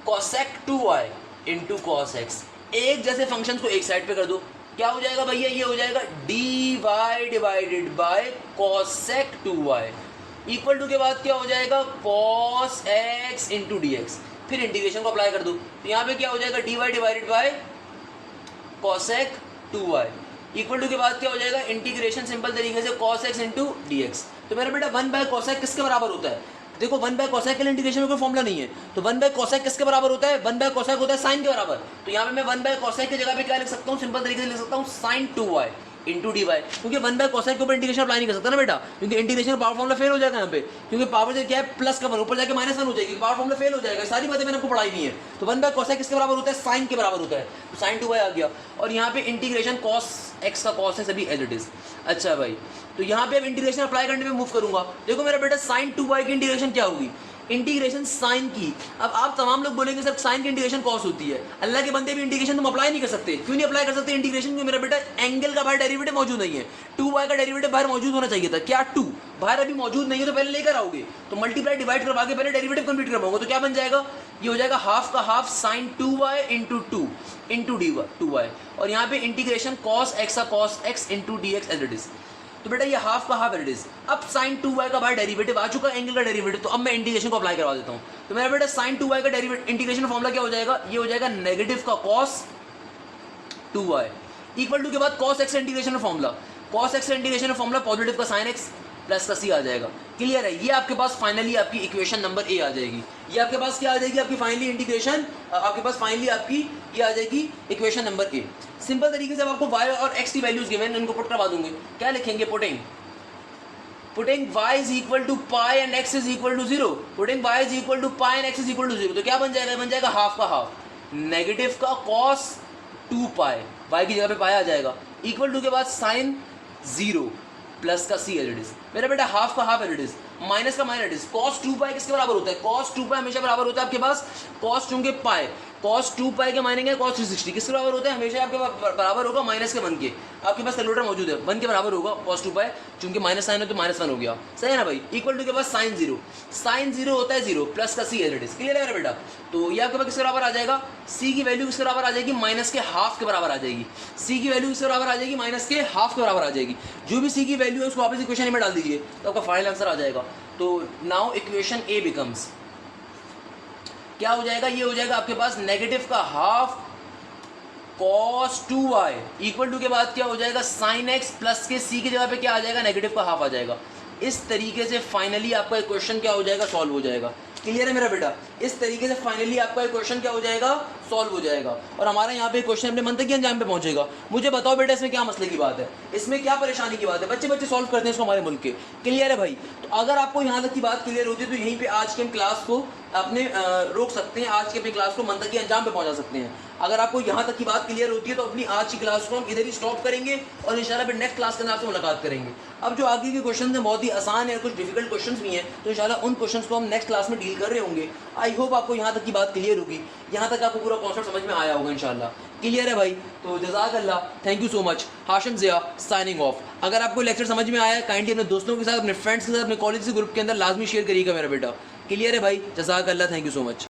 cosec 2y into cos x. एक जैसे फंक्शन को एक साइड पे कर दो, क्या हो जाएगा भैया, ये हो जाएगा d y divided by cosec 2y equal to के बाद क्या हो जाएगा, cos x into d x. फिर इंटीग्रेशन को अप्लाई कर दो, तो यहाँ पे क्या हो जाएगा, d y divided by cosec 2y equal to के बाद क्या हो जाएगा, इंटीग्रेशन सिंपल तरीके से cos x into d x. तो मेरा बेटा 1 बाय कॉसेक किसके बराबर होता है, देखो 1 बाय कॉसेक के लिए इंटीग्रेशन में कोई फॉर्मूला नहीं है, तो 1 बाय कॉसेक किसके बराबर होता है, 1 बाय कॉसेक होता है साइन के बराबर। तो यहाँ पे मैं 1 बाय कॉसेक की जगह पे क्या लिख सकता हूँ, सिंपल तरीके से लिख सकता हूँ sign 2y into d Y, क्योंकि 1 बाय कोसाइन के ऊपर इंटीग्रेशन अप्लाई नहीं कर सकता ना बेटा, क्योंकि इंटीग्रेशन पावर फॉर्मूला फेल हो जाएगा यहाँ पे, क्योंकि पावर से क्या है प्लस का 1 ऊपर जाके -1 हो जाएगी, पावर फॉर्मूला फेल हो जाएगा। सारी बातें मैंने आपको पढ़ाई नहीं है। तो 1 बाय कोसाइन किसके बराबर होता है, साइन के बराबर होता है, तो साइन 2y आ गया। और यहाँ पे इंटीग्रेशन कॉस एक्स का कॉस है सभी एज इट इज। अच्छा भाई, तो यहाँ पे अब इंटीग्रेशन अप्लाई करने में मूव करूंगा। देखो मेरा बेटा साइन 2y की इंटीग्रेशन क्या होगी, इंटीग्रेशन साइन की। अब आप तमाम लोग बोलेंगे सर साइन की इंटीग्रेशन कॉस होती है, अल्लाह के बंदे भी इंटीग्रेशन तुम अप्लाई नहीं कर सकते। क्यों नहीं अप्लाई कर सकते इंटीग्रेशन, क्योंकि मेरा बेटा एंगल का बाहर डेरिवेटिव मौजूद नहीं है, 2y का डेरिवेटिव बाहर मौजूद होना चाहिए था, क्या 2 बाहर अभी मौजूद नहीं है, तो पहले लेकर आओगे, तो मल्टीप्लाई डिवाइड करवा के पहले डेरिवेटिव कंप्लीट करवाओगे, तो क्या बन जाएगा, ये हो जाएगा हाफ का half sine 2y into 2 into d 2y, और यहाँ पे इंटीग्रेशन कॉस एक्स का cos x into d x as it is. तो बेटा ये हाफ का हाफ इट इज। अब साइन 2y का बाहर डेरिवेटिव आ चुका है, एंगल का डेरिवेटिव, तो अब मैं इंटीग्रेशन को अप्लाई करवा देता हूँ। तो मेरा बेटा साइन 2y का डेरिवेटिव इंटीग्रेशन फॉर्मूला क्या हो जाएगा, ये हो जाएगा नेगेटिव का कॉस 2y इक्वल टू के बाद cos x integration formula, cos x integration formula positive का साइन एक्स प्लस का सी आ जाएगा। क्लियर है, ये आपके पास फाइनली आपकी इक्वेशन नंबर ए आ जाएगी। ये आपके पास क्या आ जाएगी, आपकी फाइनली इंटीग्रेशन, आपके पास फाइनली आपकी ये आ जाएगी इक्वेशन नंबर ए। सिंपल तरीके से अब आपको y और x की वैल्यूज गिवन उनको पुट करवा दूंगे। क्या लिखेंगे, putting y is equal to pi and x is equal to 0, putting y is equal to pi and x is equal to 0, तो क्या बन जाएगा, बन जाएगा हाफ का हाफ नेगेटिव का cos 2 पाई, y की जगह पे पाई आ जाएगा, इक्वल टू के बाद साइन 0 प्लस का सी एल इज। मेरा बेटा हाफ का हाफ एल इज, माइनस का माइनस एल इज। कॉस 2 पाई किसके बराबर होता है, कॉस 2 पाई हमेशा बराबर होता है आपके पास कॉस चूंकि पाई, कॉस 2 पाई के मानेंगे कॉस 360 किसके बराबर होता है, हमेशा आपके बराबर होगा माइनस के 1 के। आपके पास कैलकुलेटर मौजूद है, 1 के बराबर होगा कॉस 2 पाई, चूंकि माइनस साइन है तो -1 हो गया, सही है ना भाई। इक्वल टू के बाद साइन 0, साइन 0 होता है 0 प्लस का सी एल इज। क्लियर है मेरा बेटा, तो ये आपके पास किसके बराबर आ जाएगा, सी की वैल्यू किसके बराबर आ जाएगी, माइनस के हाफ के बराबर आ जाएगी। सी की वैल्यू किसके बराबर आ जाएगी, माइनस के हाफ के बराबर आ जाएगी। जो भी सी की वैल्यू है उसको वापस इक्वेशन में डाल दीजिए, तो आपका फाइनल आंसर आ जाएगा। तो नाउ इक्वेशन ए बिकम्स क्या हो जाएगा, ये हो जाएगा आपके पास नेगेटिव का half cos 2y equal to के बाद क्या हो जाएगा sin x प्लस के c की जगह पे क्या आ जाएगा, नेगेटिव का हाफ आ जाएगा। इस तरीके से फाइनली आपका इक्वेशन क्या हो जाएगा, सॉल्व हो जाएगा। क्लियर है मेरा बेटा, इस तरीके से फाइनली आपका इक्वेशन क्या हो जाएगा, सॉल्व हो जाएगा, और हमारा यहाँ पे क्वेश्चन अपने मंतकी अंजाम पे पहुंचेगा। मुझे बताओ बेटा इसमें क्या मसले की बात है, इसमें क्या परेशानी की बात है, बच्चे सॉल्व करते हैं इसको हमारे मुल्क के। क्लियर है भाई, तो अगर आपको यहाँ तक की बात क्लियर होती है तो यहीं पे आज के हम क्लास को अपने रोक सकते हैं, आज के अपनी क्लास को मंतकी अंजाम पे पहुँचा सकते हैं। अगर आपको यहाँ तक की बात क्लियर होती है तो अपनी आज की क्लास को हम इधर ही स्टॉप करेंगे और इंशाल्लाह फिर नेक्स्ट क्लास के अंदर आपसे मुलाकात करेंगे। अब जो आगे के क्वेश्चन हैं बहुत ही आसान है, कुछ डिफिकल्ट क्वेश्चन भी हैं, तो इंशाल्लाह उन क्वेश्चन को हम नेक्स्ट क्लास में डील कर रहे होंगे। आई होप आपको यहाँ तक की बात क्लियर होगी, यहाँ तक आपको पूरा कॉन्सेप्ट समझ में आया होगा इंशाल्लाह। क्लियर है भाई, तो जज़ाक अल्लाह, thank you so much. Hashim Zia signing off. अगर आपको लेक्चर समझ में आया काइंडली अपने दोस्तों के साथ, अपने फ्रेंड्स के साथ, अपने कॉलेज के ग्रुप के अंदर लाजमी शेयर करिएगा मेरा बेटा। क्लियर है भाई, जज़ाक अल्लाह, थैंक यू सो मच।